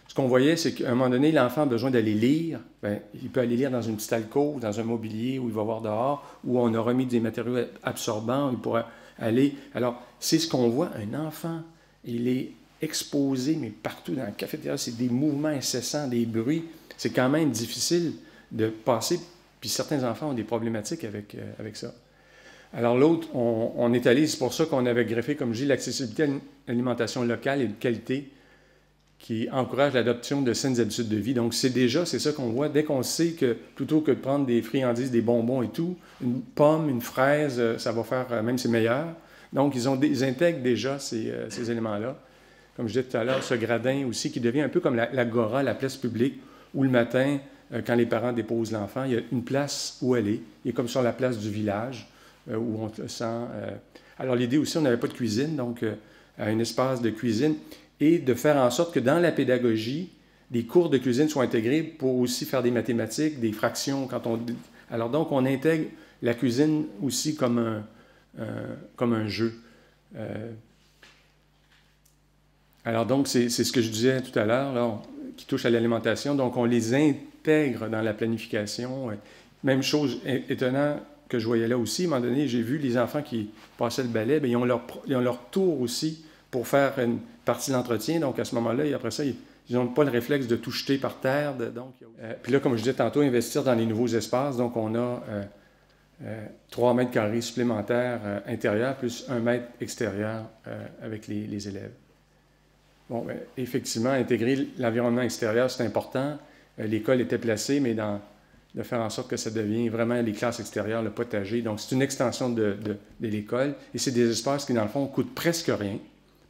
Ce qu'on voyait, c'est qu'à un moment donné, l'enfant a besoin d'aller lire. Bien, il peut aller lire dans une petite alcôve, dans un mobilier où il va voir dehors, où on a remis des matériaux absorbants, où il pourra aller... Alors, c'est ce qu'on voit, un enfant, il est exposé, mais partout dans la cafétéria, c'est des mouvements incessants, des bruits. C'est quand même difficile de passer, puis certains enfants ont des problématiques avec ça. Alors l'autre, on est allé, c'est pour ça qu'on avait greffé, comme je dis, l'accessibilité à l'alimentation locale et de qualité qui encourage l'adoption de saines habitudes de vie. Donc c'est ça qu'on voit, dès qu'on sait que plutôt que de prendre des friandises, des bonbons et tout, une pomme, une fraise, ça va faire, même c'est meilleur. Donc ils intègrent déjà ces éléments-là. Comme je disais tout à l'heure, ce gradin aussi qui devient un peu comme l'agora, la place publique, où le matin, quand les parents déposent l'enfant, il y a une place où elle est. Il est comme sur la place du village, où on le sent. Alors l'idée aussi, on n'avait pas de cuisine, donc un espace de cuisine, et de faire en sorte que dans la pédagogie, des cours de cuisine soient intégrés pour aussi faire des mathématiques, des fractions. Alors donc, on intègre la cuisine aussi comme un jeu. Alors donc, c'est ce que je disais tout à l'heure, qui touche à l'alimentation. Donc, on les intègre dans la planification. Même chose étonnante que je voyais là aussi, à un moment donné, j'ai vu les enfants qui passaient le balai, bien, ils ont leur tour aussi pour faire une partie de l'entretien. Donc, à ce moment-là, et après ça, ils n'ont pas le réflexe de tout jeter par terre. Puis là, comme je disais tantôt, investir dans les nouveaux espaces. Donc, on a 3 mètres carrés supplémentaires intérieurs, plus 1 mètre extérieur avec les élèves. Bon, bien, effectivement, intégrer l'environnement extérieur, c'est important. L'école était placée, mais de faire en sorte que ça devienne vraiment les classes extérieures, le potager. Donc, c'est une extension de l'école. Et c'est des espaces qui, dans le fond, coûtent presque rien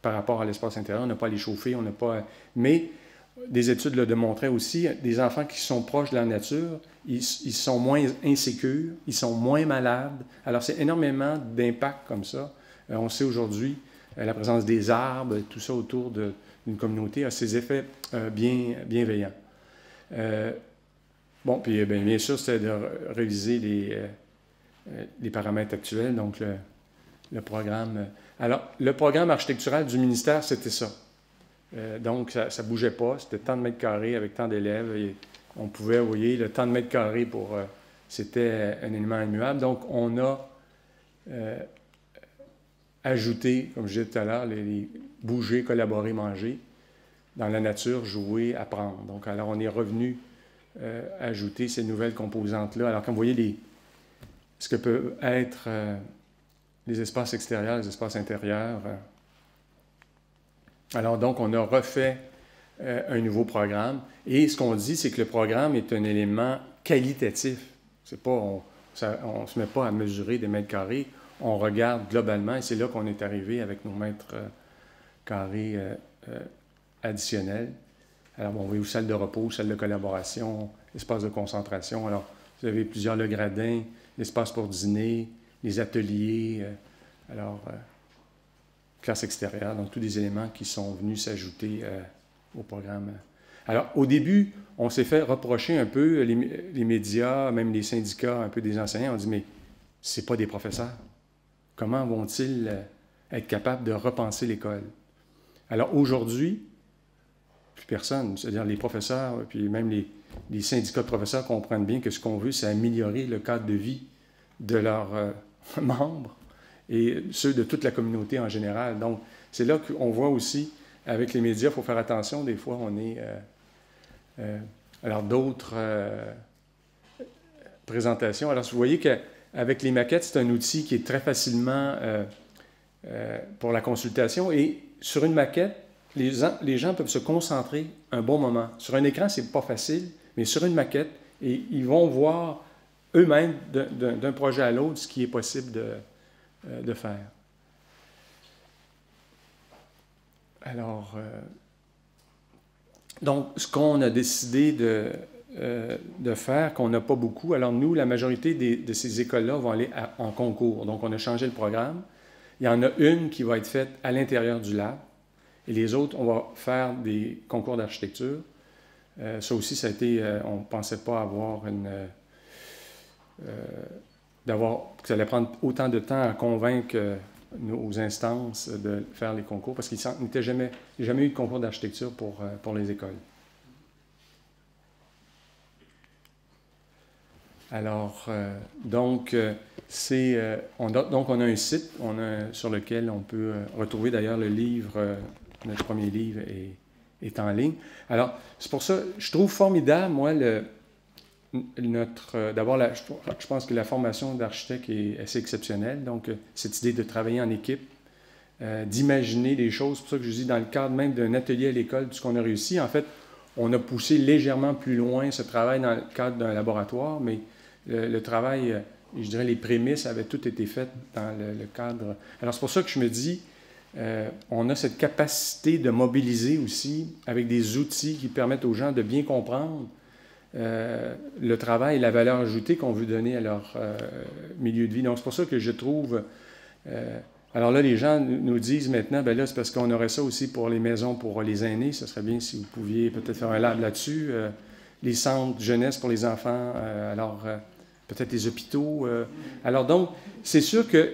par rapport à l'espace intérieur. On n'a pas à les chauffer, on n'a pas... Mais des études le démontraient aussi, des enfants qui sont proches de la nature, ils sont moins insécures, ils sont moins malades. Alors, c'est énormément d'impact comme ça. On sait aujourd'hui, la présence des arbres, tout ça autour d'une communauté a ses effets bienveillants. Bon, puis bien sûr, c'était de réviser les paramètres actuels, donc le programme. Alors, le programme architectural du ministère, c'était ça. Donc, ça ne bougeait pas. C'était tant de mètres carrés avec tant d'élèves. Et on pouvait, vous voyez, le temps de mètres carrés c'était un élément immuable. Donc, on a ajouté, comme je disais tout à l'heure, les bouger, collaborer, manger, dans la nature, jouer, apprendre. Donc, alors, on est revenu ajouter ces nouvelles composantes-là. Alors, comme vous voyez, ce que peuvent être les espaces extérieurs, les espaces intérieurs. Alors, donc, on a refait un nouveau programme. Et ce qu'on dit, c'est que le programme est un élément qualitatif. C'est pas, on ne se met pas à mesurer des mètres carrés. On regarde globalement, et c'est là qu'on est arrivé avec nos mètres carrés additionnels. Alors, bon, on voit salle de repos, salle de collaboration, espace de concentration. Alors, vous avez plusieurs le gradin, l'espace pour dîner, les ateliers, classe extérieure, donc tous des éléments qui sont venus s'ajouter au programme. Alors, au début, on s'est fait reprocher un peu, les médias, même les syndicats, un peu des enseignants, on dit, mais c'est pas des professeurs. Comment vont-ils être capables de repenser l'école? Alors, aujourd'hui, plus personne, c'est-à-dire les professeurs, puis même les syndicats de professeurs comprennent bien que ce qu'on veut, c'est améliorer le cadre de vie de leurs membres et ceux de toute la communauté en général. Donc, c'est là qu'on voit aussi, avec les médias, il faut faire attention, des fois, on est... alors, d'autres présentations. Alors, vous voyez qu'avec les maquettes, c'est un outil qui est très facilement pour la consultation. Et sur une maquette, les gens peuvent se concentrer un bon moment. Sur un écran, c'est pas facile, mais sur une maquette, et ils vont voir eux-mêmes d'un projet à l'autre ce qui est possible de faire. Alors, donc, ce qu'on a décidé de faire, qu'on n'a pas beaucoup, alors nous, la majorité de ces écoles-là vont aller en concours. Donc, on a changé le programme. Il y en a une qui va être faite à l'intérieur du lab, et les autres, on va faire des concours d'architecture. Ça aussi, ça a été, on ne pensait pas avoir que ça allait prendre autant de temps à convaincre nos instances de faire les concours, parce qu'il n'y a jamais eu de concours d'architecture pour les écoles. Alors, donc, on a un site sur lequel on peut retrouver d'ailleurs le livre, notre premier livre est en ligne. Alors, c'est pour ça, je trouve formidable, moi, d'abord, je pense que la formation d'architecte est assez exceptionnelle. Donc, cette idée de travailler en équipe, d'imaginer des choses, c'est pour ça que je dis, dans le cadre même d'un atelier à l'école, tout ce qu'on a réussi, en fait, on a poussé légèrement plus loin ce travail dans le cadre d'un laboratoire, mais le travail, je dirais, les prémices avaient toutes été faites dans le cadre. Alors, c'est pour ça que je me dis, on a cette capacité de mobiliser aussi avec des outils qui permettent aux gens de bien comprendre le travail et la valeur ajoutée qu'on veut donner à leur milieu de vie. Donc, c'est pour ça que je trouve... alors là, les gens nous disent maintenant, ben là, c'est parce qu'on aurait ça aussi pour les maisons, pour les aînés. Ce serait bien si vous pouviez peut-être faire un lab là-dessus. Les centres jeunesse pour les enfants, peut-être les hôpitaux. Alors donc, c'est sûr que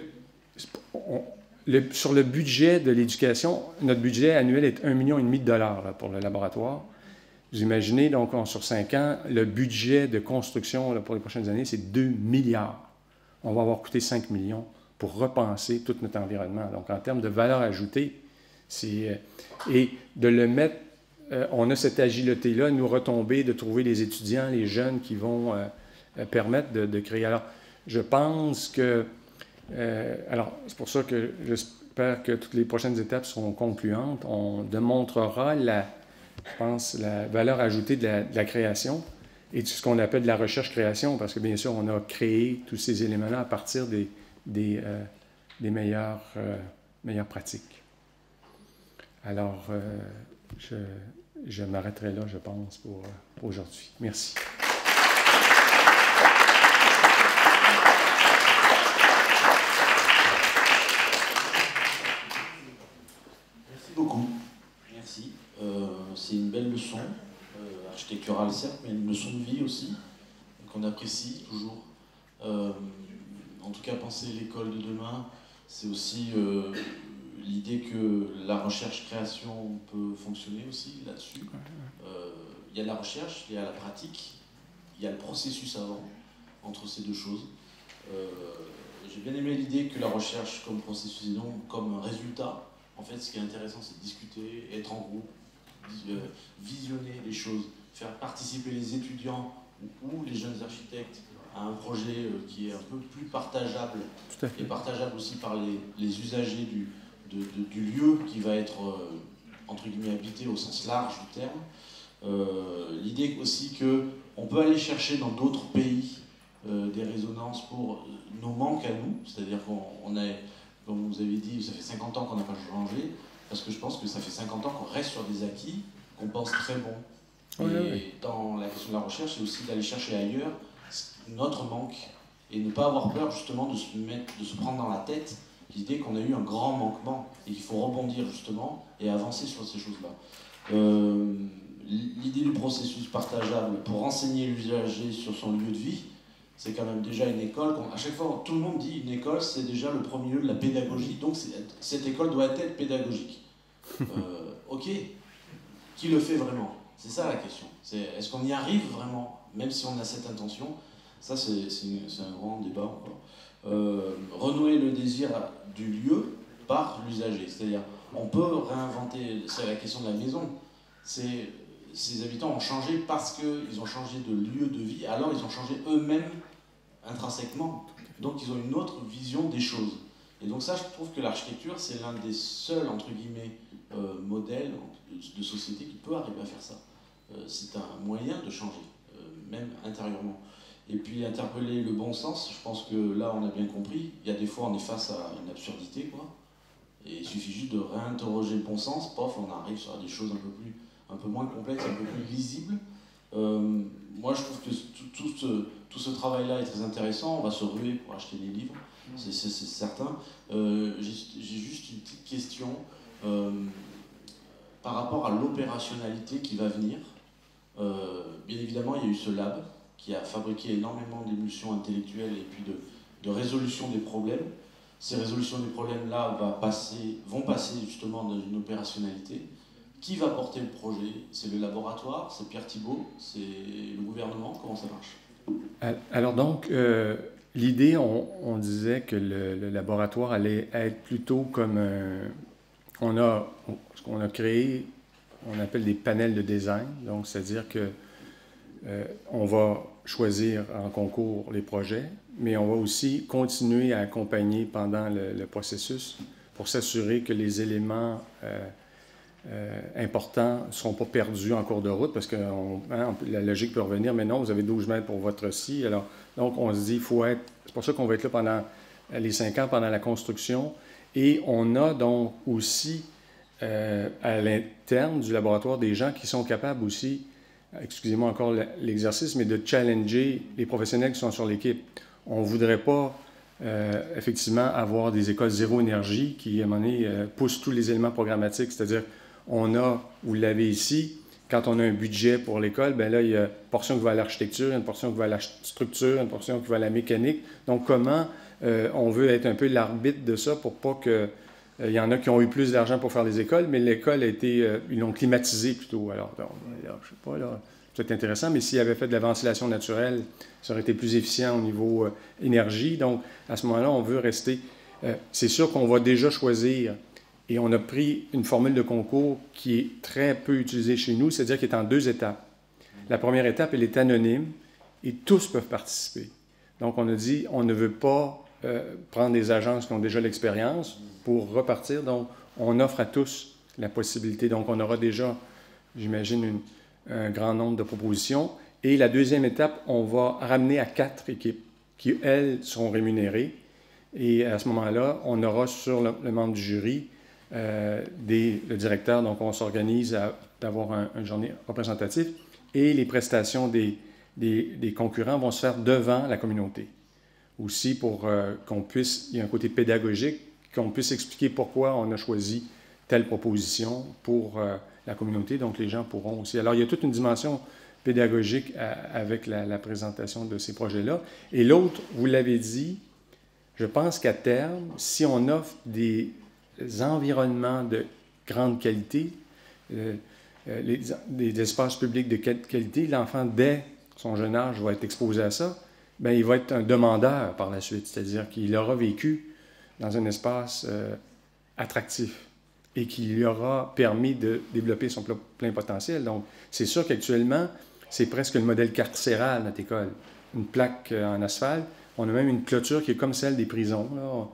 sur le budget de l'éducation, notre budget annuel est 1,5 million de dollars là, pour le laboratoire. Vous imaginez, donc, sur 5 ans, le budget de construction là, pour les prochaines années, c'est 2 milliards. On va avoir coûté 5 millions pour repenser tout notre environnement. Donc, en termes de valeur ajoutée, et de le mettre, on a cette agilité-là, nous retomber, de trouver les étudiants, les jeunes qui vont permettre de créer. Alors, je pense que... alors, c'est pour ça que j'espère que toutes les prochaines étapes seront concluantes. On démontrera la valeur ajoutée de la création et de ce qu'on appelle de la recherche-création, parce que bien sûr, on a créé tous ces éléments-là à partir des meilleures pratiques. Alors, je m'arrêterai là, je pense, pour aujourd'hui. Merci. Merci beaucoup. Merci. C'est une belle leçon, architecturale certes, mais une leçon de vie aussi, qu'on apprécie toujours. En tout cas, penser l'école de demain, c'est aussi l'idée que la recherche-création peut fonctionner aussi là-dessus. Il y a la recherche, il y a la pratique, il y a le processus avant, entre ces deux choses. J'ai bien aimé l'idée que la recherche comme processus et non comme résultat. En fait, ce qui est intéressant, c'est de discuter, être en groupe, visionner les choses, faire participer les étudiants ou les jeunes architectes à un projet qui est un peu plus partageable, et partageable aussi par les usagers du lieu qui va être, entre guillemets, habité au sens large du terme. L'idée aussi qu'on peut aller chercher dans d'autres pays des résonances pour nos manques à nous, c'est-à-dire qu'on est, comme vous avez dit, ça fait 50 ans qu'on n'a pas changé, parce que je pense que ça fait 50 ans qu'on reste sur des acquis qu'on pense très bons. Et dans la question de la recherche, c'est aussi d'aller chercher ailleurs notre manque et ne pas avoir peur justement de se prendre dans la tête l'idée qu'on a eu un grand manquement et qu'il faut rebondir justement et avancer sur ces choses-là. L'idée du processus partageable pour enseigner l'usager sur son lieu de vie, c'est quand même déjà une école. À chaque fois, tout le monde dit une école, c'est déjà le premier lieu de la pédagogie, donc cette école doit être pédagogique. Ok, qui le fait vraiment? C'est ça la question. Est-ce qu'on y arrive vraiment, même si on a cette intention? Ça, c'est un grand débat encore. Renouer le désir du lieu par l'usager. C'est-à-dire, on peut réinventer, c'est la question de la maison. Ces habitants ont changé parce qu'ils ont changé de lieu de vie, alors ils ont changé eux-mêmes intrinsèquement. Donc ils ont une autre vision des choses. Et donc ça, je trouve que l'architecture, c'est l'un des seuls, entre guillemets, modèles de société qui peut arriver à faire ça. C'est un moyen de changer, même intérieurement. Et puis interpeller le bon sens, je pense que là, on a bien compris, il y a des fois, on est face à une absurdité, quoi. Et il suffit juste de réinterroger le bon sens, pof, on arrive sur des choses un peu moins complexes, un peu plus lisibles. Moi, je trouve que tout ce travail-là est très intéressant. On va se ruer pour acheter des livres, c'est certain. J'ai juste une petite question par rapport à l'opérationnalité qui va venir. Bien évidemment, il y a eu ce lab qui a fabriqué énormément d'émulsions intellectuelles et puis de résolution des problèmes. Ces résolutions des problèmes-là vont passer justement dans une opérationnalité. Qui va porter le projet? C'est le laboratoire, c'est Pierre Thibault, c'est le gouvernement? Comment ça marche? Alors donc, l'idée, on disait que le laboratoire allait être plutôt comme ce qu'on a créé, on appelle des panels de design. Donc, c'est-à-dire que on va choisir en concours les projets, mais on va aussi continuer à accompagner pendant le processus pour s'assurer que les éléments importants ne seront pas perdus en cours de route, parce que la logique peut revenir, mais non, vous avez 12 mètres pour votre scie. Alors, donc, on se dit, c'est pour ça qu'on va être là pendant les 5 ans, pendant la construction. Et on a donc aussi, à l'interne du laboratoire, des gens qui sont capables aussi, excusez-moi encore l'exercice, mais de challenger les professionnels qui sont sur l'équipe. On ne voudrait pas, effectivement, avoir des écoles zéro énergie qui, à un moment donné, poussent tous les éléments programmatiques, c'est-à-dire on a, vous l'avez ici, quand on a un budget pour l'école, bien là, il y a une portion qui va à l'architecture, une portion qui va à la structure, une portion qui va à la mécanique. Donc, comment on veut être un peu l'arbitre de ça pour pas que... il y en a qui ont eu plus d'argent pour faire des écoles, mais l'école a été... ils l'ont climatisée plutôt. Alors, là, je sais pas, là, c'est intéressant, mais s'il avait fait de la ventilation naturelle, ça aurait été plus efficient au niveau énergie. Donc, à ce moment-là, on veut rester... c'est sûr qu'on va déjà choisir... Et on a pris une formule de concours qui est très peu utilisée chez nous, c'est-à-dire qu'elle est en 2 étapes. La première étape, elle est anonyme et tous peuvent participer. Donc, on a dit, on ne veut pas prendre des agences qui ont déjà l'expérience pour repartir. Donc, on offre à tous la possibilité. Donc, on aura déjà, j'imagine, un grand nombre de propositions. Et la deuxième étape, on va ramener à 4 équipes qui, elles, seront rémunérées. Et à ce moment-là, on aura sur le membre du jury le directeur, donc on s'organise d'avoir une journée représentative et les prestations des concurrents vont se faire devant la communauté. Aussi pour qu'on puisse, il y a un côté pédagogique, qu'on puisse expliquer pourquoi on a choisi telle proposition pour la communauté, donc les gens pourront aussi. Alors il y a toute une dimension pédagogique avec la présentation de ces projets-là. Et l'autre, vous l'avez dit, je pense qu'à terme, si on offre des environnements de grande qualité, des espaces publics de qualité, l'enfant, dès son jeune âge, va être exposé à ça, bien, il va être un demandeur par la suite, c'est-à-dire qu'il aura vécu dans un espace attractif et qui lui aura permis de développer son plein potentiel. Donc, c'est sûr qu'actuellement, c'est presque le modèle carcéral, notre école. Une plaque en asphalte. On a même une clôture qui est comme celle des prisons, là.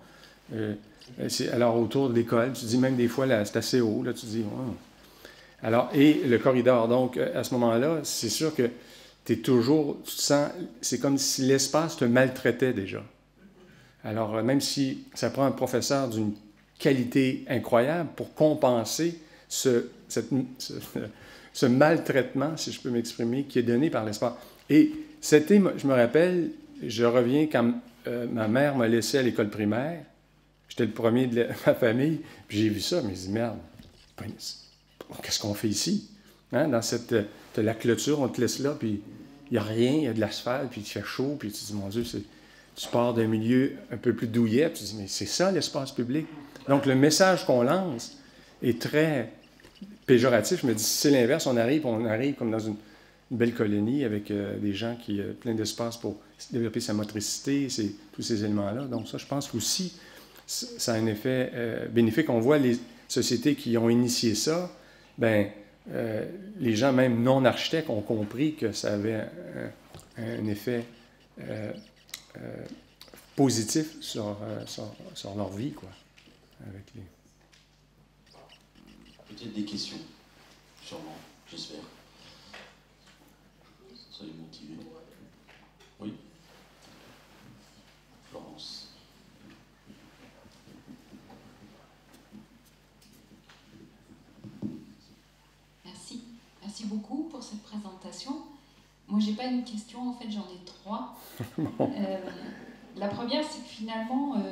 Alors, autour de l'école, tu dis même des fois, là, c'est assez haut, là, tu dis... Oh. Alors, et le corridor, donc, à ce moment-là, c'est sûr que tu es toujours... Tu te sens... C'est comme si l'espace te maltraitait déjà. Alors, même si ça prend un professeur d'une qualité incroyable pour compenser ce maltraitement, si je peux m'exprimer, qui est donné par l'espace. Et c'était, je me rappelle, je reviens quand ma mère m'a laissé à l'école primaire. J'étais le premier de ma famille, puis j'ai vu ça, mais je me dis, merde, qu'est-ce qu'on fait ici? Hein? Dans la clôture, on te laisse là, puis il n'y a rien, il y a de l'asphalte, puis il fait chaud, puis tu te dis, mon Dieu, tu pars d'un milieu un peu plus douillet, puis tu te dis, mais c'est ça l'espace public? Donc le message qu'on lance est très péjoratif. Je me dis, si c'est l'inverse, on arrive comme dans une belle colonie avec des gens qui ont plein d'espace pour développer sa motricité, tous ces éléments-là. Donc ça, je pense qu'aussi, ça a un effet bénéfique. On voit les sociétés qui ont initié ça, bien, les gens, même non-architectes, ont compris que ça avait un effet positif sur leur vie, quoi. Avec les... Peut-être des questions, sûrement, j'espère. Soyez motivés. Oui. Florence. Merci. Merci beaucoup pour cette présentation. Moi, j'ai pas une question, en fait, j'en ai trois. La première, c'est que finalement,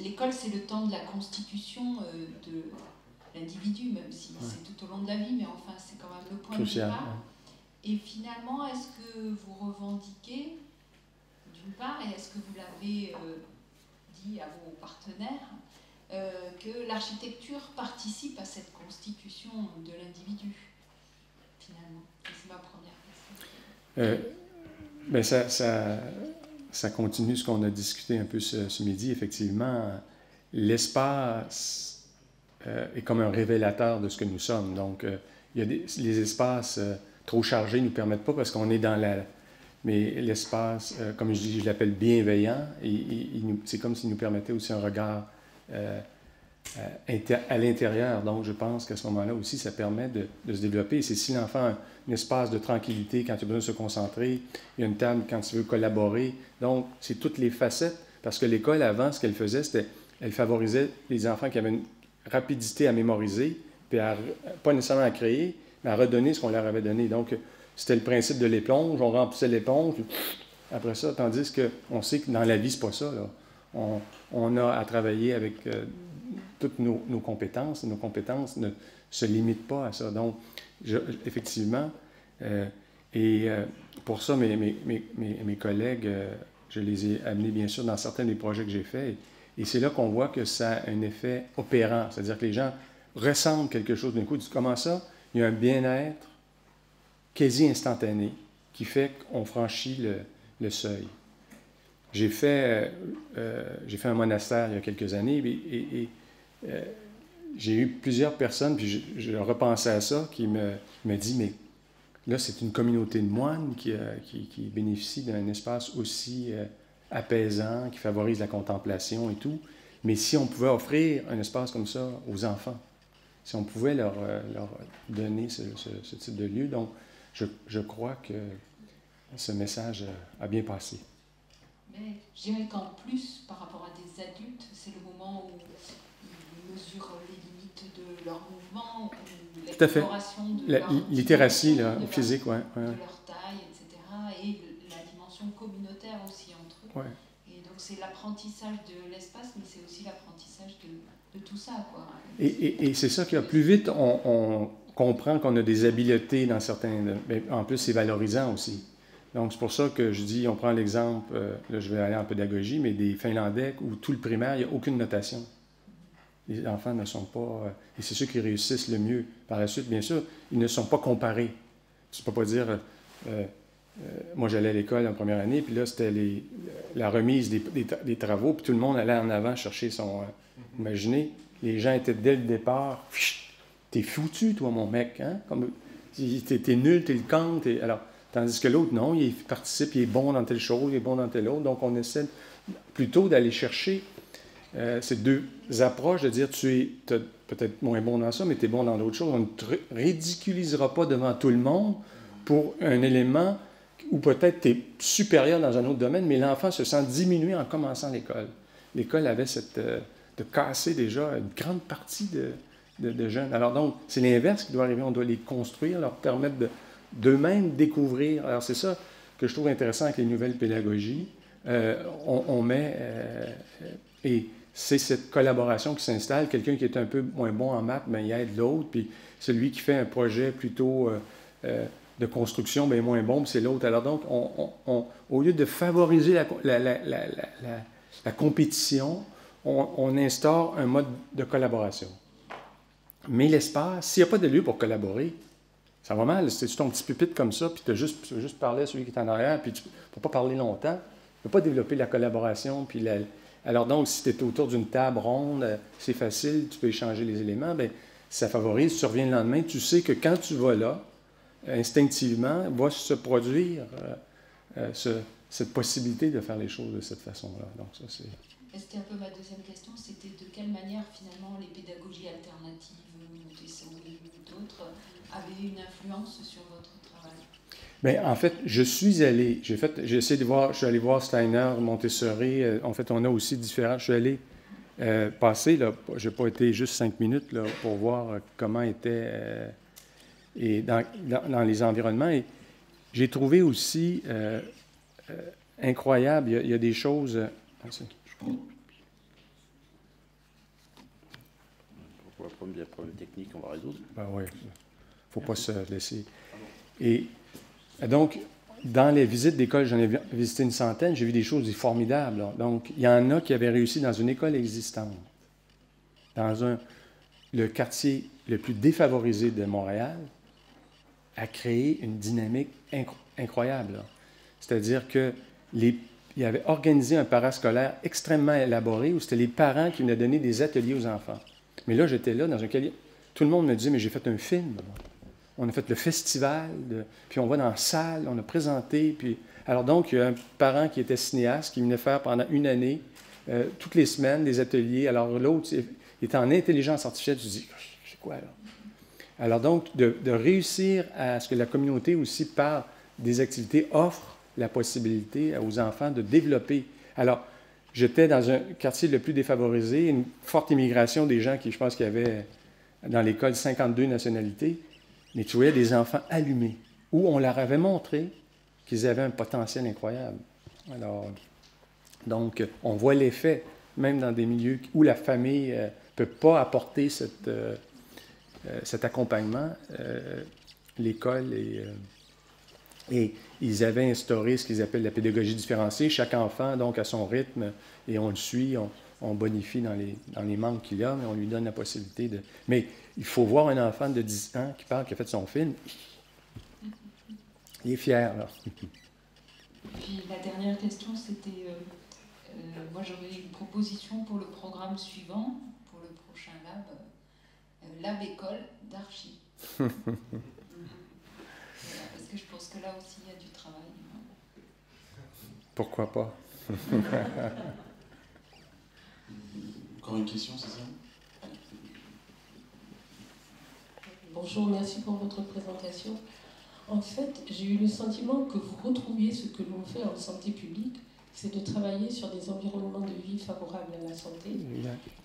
l'école, c'est le temps de la constitution de l'individu, même si c'est tout au long de la vie, mais enfin, c'est quand même le point de départ. Et finalement, est-ce que vous revendiquez, d'une part, et est-ce que vous l'avez dit à vos partenaires, que l'architecture participe à cette constitution de l'individu, finalement? C'est ma première question. Ben ça continue ce qu'on a discuté un peu ce midi. Effectivement, l'espace est comme un révélateur de ce que nous sommes. Donc, il y a les espaces trop chargés ne nous permettent pas parce qu'on est dans la... Mais l'espace, comme je dis, je l'appelle bienveillant, c'est comme s'il nous permettait aussi un regard à l'intérieur. Donc, je pense qu'à ce moment-là aussi, ça permet de se développer. C'est si l'enfant a un espace de tranquillité quand il a besoin de se concentrer, il y a une table quand il veut collaborer. Donc, c'est toutes les facettes. Parce que l'école, avant, ce qu'elle faisait, c'était elle favorisait les enfants qui avaient une rapidité à mémoriser, puis pas nécessairement à créer, mais à redonner ce qu'on leur avait donné. Donc, c'était le principe de l'éponge. On remplissait l'éponge, puis après ça, tandis qu'on sait que dans la vie, c'est pas ça, là. On a à travailler avec toutes nos compétences, et nos compétences ne se limitent pas à ça. Donc, effectivement, pour ça, mes collègues, je les ai amenés, bien sûr, dans certains des projets que j'ai faits, et c'est là qu'on voit que ça a un effet opérant, c'est-à-dire que les gens ressentent quelque chose d'un coup. Comment ça? Il y a un bien-être quasi instantané qui fait qu'on franchit le seuil. J'ai fait un monastère il y a quelques années et j'ai eu plusieurs personnes, puis je repensais à ça, qui me dit, mais là, c'est une communauté de moines qui bénéficie d'un espace aussi apaisant, qui favorise la contemplation et tout. Mais si on pouvait offrir un espace comme ça aux enfants, si on pouvait leur donner ce type de lieu, donc je crois que ce message a bien passé. Mais je dirais qu'en plus, par rapport à des adultes, c'est le moment où ils mesurent les limites de leur mouvement, ou l'exploration de leur littératie physique, ouais. De leur taille, etc. Et la dimension communautaire aussi entre eux. Ouais. Et donc c'est l'apprentissage de l'espace, mais c'est aussi l'apprentissage de tout ça, quoi. Et c'est ça qu'il y a plus vite, on comprend qu'on a des habiletés dans certains... Mais en plus, c'est valorisant aussi. Donc, c'est pour ça que je dis, on prend l'exemple, là, je vais aller en pédagogie, mais des Finlandais où tout le primaire, il n'y a aucune notation. Les enfants ne sont pas... et c'est ceux qui réussissent le mieux. Par la suite, bien sûr, ils ne sont pas comparés. Tu ne peux pas dire... moi, j'allais à l'école en première année, puis là, c'était la remise des travaux, puis tout le monde allait en avant chercher son... imaginez, les gens étaient dès le départ... T'es foutu, toi, mon mec, hein? Comme, t'es nul, t'es le camp, alors... Tandis que l'autre, non, il participe, il est bon dans telle chose, il est bon dans telle autre. Donc, on essaie plutôt d'aller chercher ces deux approches, de dire, tu es peut-être moins bon dans ça, mais tu es bon dans d'autres choses. On ne te ridiculisera pas devant tout le monde pour un élément où peut-être tu es supérieur dans un autre domaine, mais l'enfant se sent diminué en commençant l'école. L'école avait de casser déjà une grande partie de jeunes. Alors donc, c'est l'inverse qui doit arriver. On doit les construire, leur permettre d'eux-mêmes découvrir. Alors, c'est ça que je trouve intéressant avec les nouvelles pédagogies. On met... et c'est cette collaboration qui s'installe. Quelqu'un qui est un peu moins bon en maths, bien, il aide l'autre. Puis celui qui fait un projet plutôt de construction, bien, moins bon, puis c'est l'autre. Alors donc, au lieu de favoriser la compétition, on instaure un mode de collaboration. Mais l'espace, s'il n'y a pas de lieu pour collaborer, ça va mal. C'est ton petit pupitre comme ça, puis tu veux juste parler à celui qui est en arrière, puis tu ne peux pas parler longtemps. Tu ne peux pas développer la collaboration. Puis alors donc, si tu es autour d'une table ronde, c'est facile, tu peux échanger les éléments, bien, ça favorise. Tu reviens le lendemain, tu sais que quand tu vas là, instinctivement, va se produire cette possibilité de faire les choses de cette façon-là. Donc ça, c'est... C'était un peu ma deuxième question, c'était de quelle manière finalement les pédagogies alternatives, Montessori ou d'autres, avaient une influence sur votre travail? Bien, en fait, je suis allé, j'ai essayé de voir, je suis allé voir Steiner, Montessori, en fait, on a aussi différents, je suis allé passer, là, je n'ai pas été juste 5 minutes là, pour voir comment était et dans les environnements, et j'ai trouvé aussi incroyable, il y a des choses... Pour le problème technique, on va résoudre. Ben oui, il ne faut pas se laisser. Et donc, dans les visites d'école, j'en ai visité une centaine, j'ai vu des choses formidables. Là. Donc, il y en a qui avaient réussi dans une école existante, dans le quartier le plus défavorisé de Montréal, à créer une dynamique incroyable. C'est-à-dire que il avait organisé un parascolaire extrêmement élaboré où c'était les parents qui venaient donner des ateliers aux enfants. Mais là, j'étais là dans un cahier. Tout le monde me disait, mais j'ai fait un film. On a fait le festival, puis on va dans la salle, on a présenté. Puis... Alors donc, il y a un parent qui était cinéaste, qui venait faire pendant une année, toutes les semaines, des ateliers. Alors l'autre, il était en intelligence artificielle. Tu te dis, c'est quoi là? Alors donc, de réussir à ce que la communauté aussi, par des activités, offre la possibilité aux enfants de développer. Alors, j'étais dans un quartier le plus défavorisé, une forte immigration des gens qui, je pense qu'il y avait dans l'école 52 nationalités, mais tu voyais des enfants allumés, où on leur avait montré qu'ils avaient un potentiel incroyable. Alors, donc, on voit l'effet, même dans des milieux où la famille ne peut pas apporter cet accompagnement, l'école et ils avaient instauré ce qu'ils appellent la pédagogie différenciée. Chaque enfant, donc, à son rythme, et on le suit, on bonifie dans les manques qu'il a, mais on lui donne la possibilité de... Mais il faut voir un enfant de 10 ans qui parle, qui a fait son film. Il est fier, là. Puis la dernière question, c'était... moi, j'aurais une proposition pour le programme suivant, pour le prochain lab, Lab École d'Archi. Parce que je pense que là aussi, il y a du travail. Pourquoi pas? Encore une question, c'est ça? Bonjour, merci pour votre présentation. En fait, j'ai eu le sentiment que vous retrouviez ce que l'on fait en santé publique, c'est de travailler sur des environnements de vie favorables à la santé.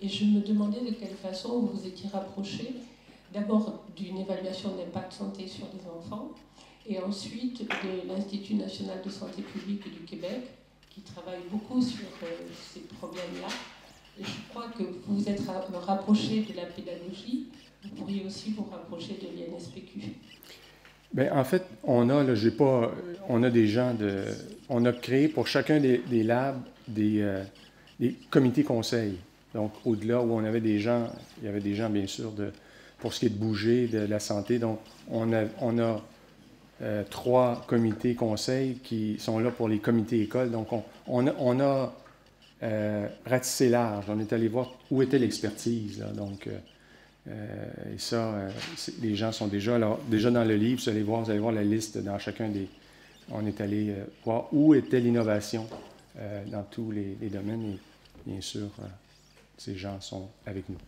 Et je me demandais de quelle façon vous vous étiez rapproché, d'abord d'une évaluation d'impact santé sur les enfants, et ensuite de l'Institut national de santé publique du Québec, qui travaille beaucoup sur ces problèmes-là. Et je crois que vous vous êtes rapproché de la pédagogie, vous pourriez aussi vous rapprocher de l'INSPQ. Bien, en fait, on a des gens on a créé pour chacun des labs des comités conseils. Donc, au-delà où on avait des gens, il y avait des gens, bien sûr, pour ce qui est de bouger, de la santé. Donc, on a 3 comités conseils qui sont là pour les comités écoles. Donc, on a ratissé large. On est allé voir où était l'expertise. Donc, et ça, les gens sont déjà dans le livre, vous allez voir la liste dans chacun des... On est allé voir où était l'innovation dans tous les domaines et bien sûr, ces gens sont avec nous.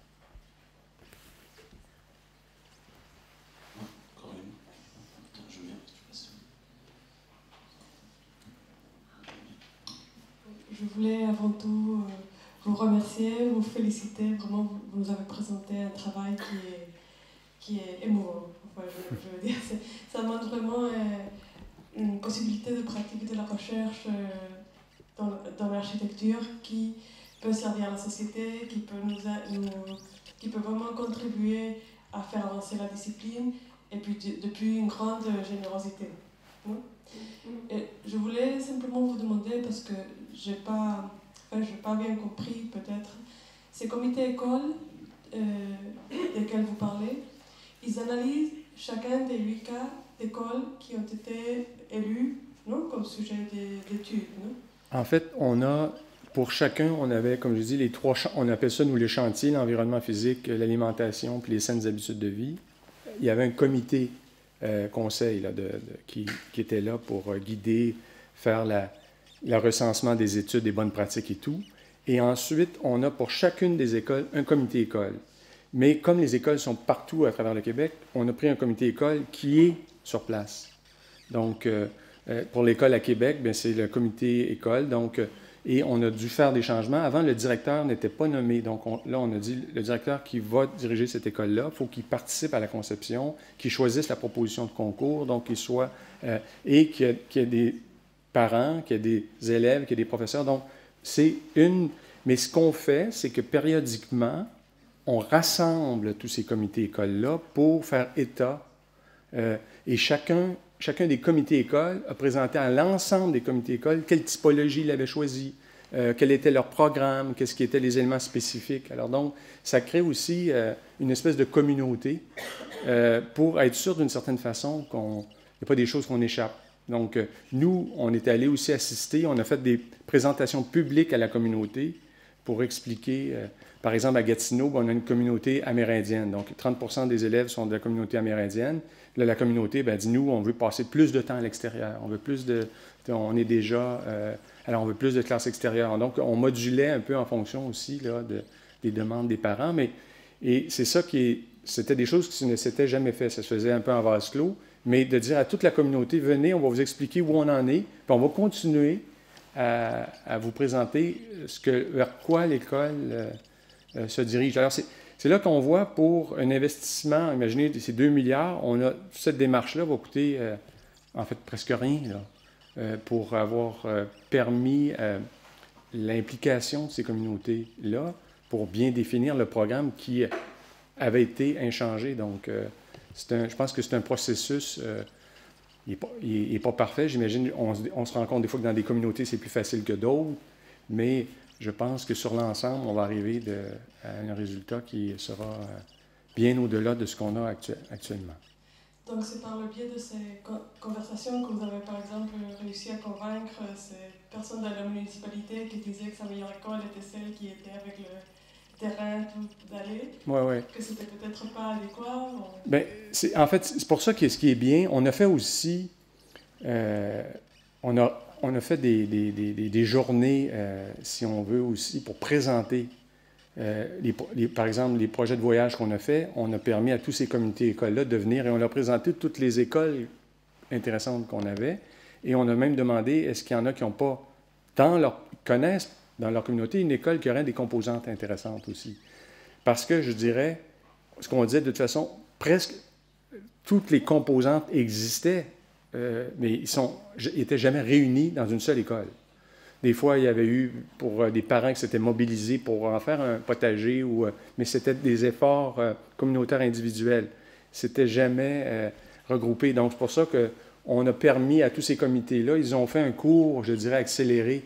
Je voulais avant tout vous remercier, vous féliciter. Vraiment, vous nous avez présenté un travail qui est émouvant. Enfin, je veux dire, ça montre vraiment une possibilité de pratique de la recherche dans l'architecture qui peut servir à la société, qui peut vraiment contribuer à faire avancer la discipline et puis depuis une grande générosité. Et je voulais simplement vous demander, parce que je n'ai pas bien compris peut-être, ces comités écoles desquels vous parlez, ils analysent chacun des 8 cas d'écoles qui ont été élus, non, comme sujet d'études, non? En fait, pour chacun, on avait, comme je dis, les 3, on appelle ça, nous, les chantiers, l'environnement physique, l'alimentation, puis les saines habitudes de vie. Il y avait un comité conseil là, qui était là pour guider, faire le recensement des études, des bonnes pratiques et tout. Et ensuite, on a pour chacune des écoles un comité école. Mais comme les écoles sont partout à travers le Québec, on a pris un comité école qui est sur place. Donc, pour l'école à Québec, c'est le comité école. Donc, et on a dû faire des changements. Avant, le directeur n'était pas nommé. Donc, là, on a dit, le directeur qui va diriger cette école-là, il faut qu'il participe à la conception, qu'il choisisse la proposition de concours, donc qu'il soit... et qu'il y ait des parents, qu'il y ait des élèves, qu'il y ait des professeurs. Donc, c'est une... Mais ce qu'on fait, c'est que périodiquement, on rassemble tous ces comités écoles-là pour faire état. Et chacun des comités écoles a présenté à l'ensemble des comités écoles quelle typologie il avait choisi, quel était leur programme, qu'est-ce qui étaient les éléments spécifiques. Alors donc, ça crée aussi une espèce de communauté pour être sûr d'une certaine façon qu'il n'y a pas des choses qu'on échappe. Donc, nous, on est allés aussi assister, on a fait des présentations publiques à la communauté pour expliquer... par exemple, à Gatineau, on a une communauté amérindienne. Donc, 30% des élèves sont de la communauté amérindienne. Là, la communauté dit, nous, on veut passer plus de temps à l'extérieur. On veut plus de... On est déjà... alors, on veut plus de classes extérieures. Donc, on modulait un peu en fonction aussi là, des demandes des parents. Et c'est ça qui est... C'était des choses qui ne s'étaient jamais fait. Ça se faisait un peu en vase clos. Mais de dire à toute la communauté, venez, on va vous expliquer où on en est. Puis on va continuer à vous présenter vers quoi l'école... se dirige. Alors, c'est là qu'on voit pour un investissement, imaginez ces 2 milliards, cette démarche-là va coûter en fait presque rien là, pour avoir permis l'implication de ces communautés-là pour bien définir le programme qui avait été inchangé. Donc, je pense que c'est un processus, il n'est pas parfait. J'imagine, on se rend compte des fois que dans des communautés, c'est plus facile que d'autres, mais je pense que sur l'ensemble, on va arriver à un résultat qui sera bien au-delà de ce qu'on a actuellement. Donc c'est par le biais de ces conversations que vous avez par exemple réussi à convaincre ces personnes de la municipalité qui disaient que sa meilleure école était celle qui était avec le terrain tout d'aller, que c'était peut-être pas adéquat? Bien, en fait, c'est pour ça que ce qui est bien, on a fait aussi... on a fait des journées, si on veut aussi, pour présenter, par exemple, les projets de voyage qu'on a fait. On a permis à tous ces comités écoles-là de venir et on leur a présenté toutes les écoles intéressantes qu'on avait. Et on a même demandé, est-ce qu'il y en a qui n'ont pas, connaissent dans leur communauté une école qui aurait des composantes intéressantes aussi. Parce que, je dirais, ce qu'on disait, de toute façon, presque toutes les composantes existaient, mais ils n'étaient jamais réunis dans une seule école. Des fois, il y avait eu, pour des parents qui s'étaient mobilisés pour en faire un potager, mais c'était des efforts communautaires individuels. C'était jamais regroupé. Donc, c'est pour ça qu'on a permis à tous ces comités-là, ils ont fait un cours, je dirais, accéléré,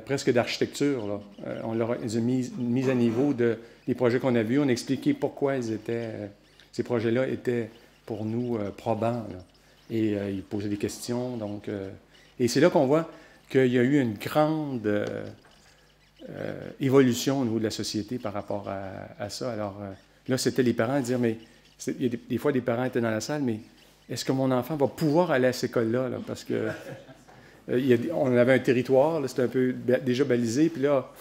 presque d'architecture. Là. On leur a mis à niveau des projets qu'on a vus. On a expliqué pourquoi ces projets-là étaient pour nous probants. Là. Et ils posaient des questions. Donc, et c'est là qu'on voit qu'il y a eu une grande évolution au niveau de la société par rapport à ça. Alors là, c'était les parents à dire, mais des fois, des parents étaient dans la salle, mais est-ce que mon enfant va pouvoir aller à cette école-là? Là? Parce que on avait un territoire, c'était un peu déjà balisé, puis là,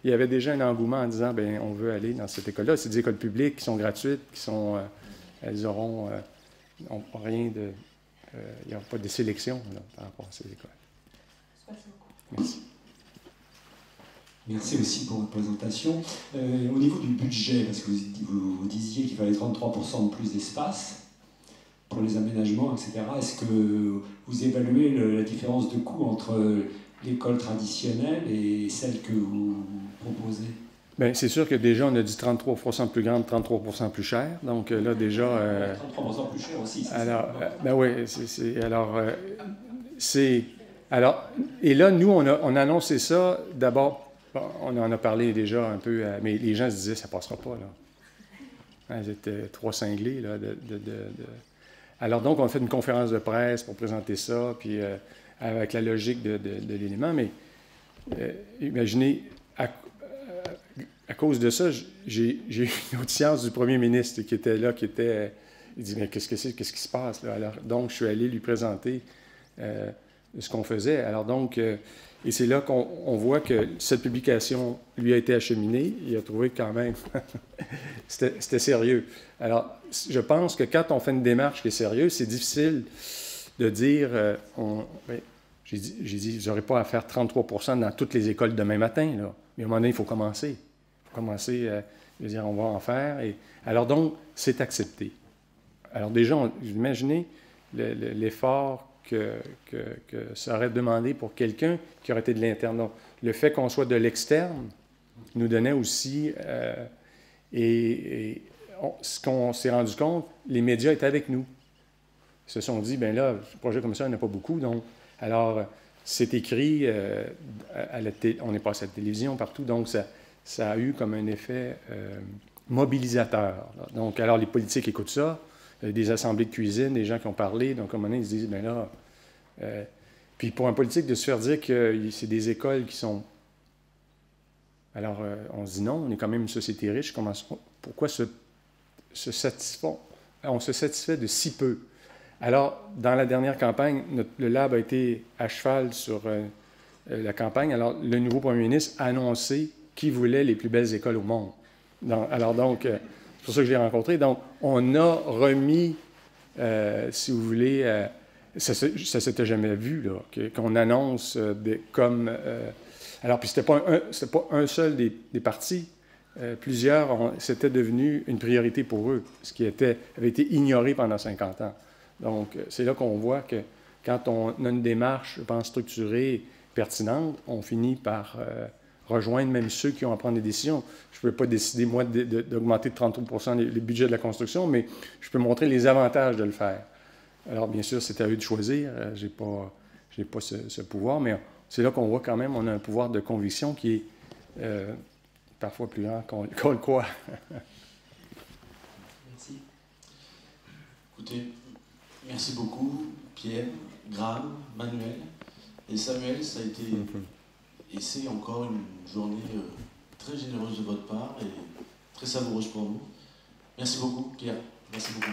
il y avait déjà un engouement en disant, bien, on veut aller dans cette école-là. C'est des écoles publiques qui sont gratuites, elles auront rien de... il n'y aura pas de sélection là, par rapport à ces écoles. Merci beaucoup. Merci. Merci aussi pour votre présentation. Au niveau du budget, parce que vous disiez qu'il fallait 33% de plus d'espace pour les aménagements, etc. Est-ce que vous évaluez la différence de coût entre l'école traditionnelle et celle que vous proposez? Bien, c'est sûr que déjà, on a dit 33% plus grande, 33% plus cher. Donc là, déjà... 33% plus cher aussi, c'est alors, ça? Ben oui, Alors, et là, nous, on a annoncé ça. D'abord, on en a parlé déjà un peu, mais les gens se disaient, ça ne passera pas, là. Ils étaient trois cinglés, là, Alors, donc, on a fait une conférence de presse pour présenter ça, puis avec la logique de l'élément, mais imaginez, à cause de ça, j'ai eu une audience du premier ministre qui était là, il dit, mais qu'est-ce qui se passe, là? Alors, donc, je suis allé lui présenter ce qu'on faisait. Alors donc, et c'est là qu'on voit que cette publication lui a été acheminée. Il a trouvé quand même, c'était sérieux. Alors, je pense que quand on fait une démarche qui est sérieuse, c'est difficile de dire, j'ai dit, je n'aurais pas à faire 33% dans toutes les écoles demain matin, là. Mais à un moment donné, il faut commencer. Il faut commencer, je veux dire, on va en faire. Et, alors donc, c'est accepté. Alors déjà, imaginez l'effort que ça aurait demandé pour quelqu'un qui aurait été de l'interne. Le fait qu'on soit de l'externe nous donnait aussi... ce qu'on s'est rendu compte, les médias étaient avec nous. Ils se sont dit, bien là, un projet comme ça, il n'y en a pas beaucoup. Donc, alors, c'est écrit, on est passé à la télévision partout, donc ça a eu comme un effet mobilisateur. Donc, alors, les politiques écoutent ça, des assemblées de cuisine, des gens qui ont parlé, donc à un moment donné, ils se disent, bien là... puis pour un politique de se faire dire que c'est des écoles qui sont... Alors, on se dit non, on est quand même une société riche, pourquoi on se satisfait de si peu? Alors, dans la dernière campagne, le Lab a été à cheval sur la campagne. Alors, le nouveau premier ministre a annoncé qu'il voulait les plus belles écoles au monde. Alors donc, c'est pour ça que je l'ai rencontré. Donc, on a remis, si vous voulez, ça ne s'était jamais vu, là, qu'on annonce comme... alors, puis c'était pas un seul des partis. Plusieurs, c'était devenu une priorité pour eux, ce qui avait été ignoré pendant 50 ans. Donc, c'est là qu'on voit que quand on a une démarche, je pense, structurée, pertinente, on finit par rejoindre même ceux qui ont à prendre des décisions. Je ne peux pas décider, moi, d'augmenter de 33% le budget de la construction, mais je peux montrer les avantages de le faire. Alors, bien sûr, c'est à eux de choisir. Je n'ai pas ce pouvoir, mais c'est là qu'on voit quand même on a un pouvoir de conviction qui est parfois plus grand qu'on le croit. Merci. Écoutez, merci beaucoup, Pierre, Graham, Manuel et Samuel. Ça a été et c'est encore une journée très généreuse de votre part et très savoureuse pour nous. Merci beaucoup, Pierre. Merci beaucoup.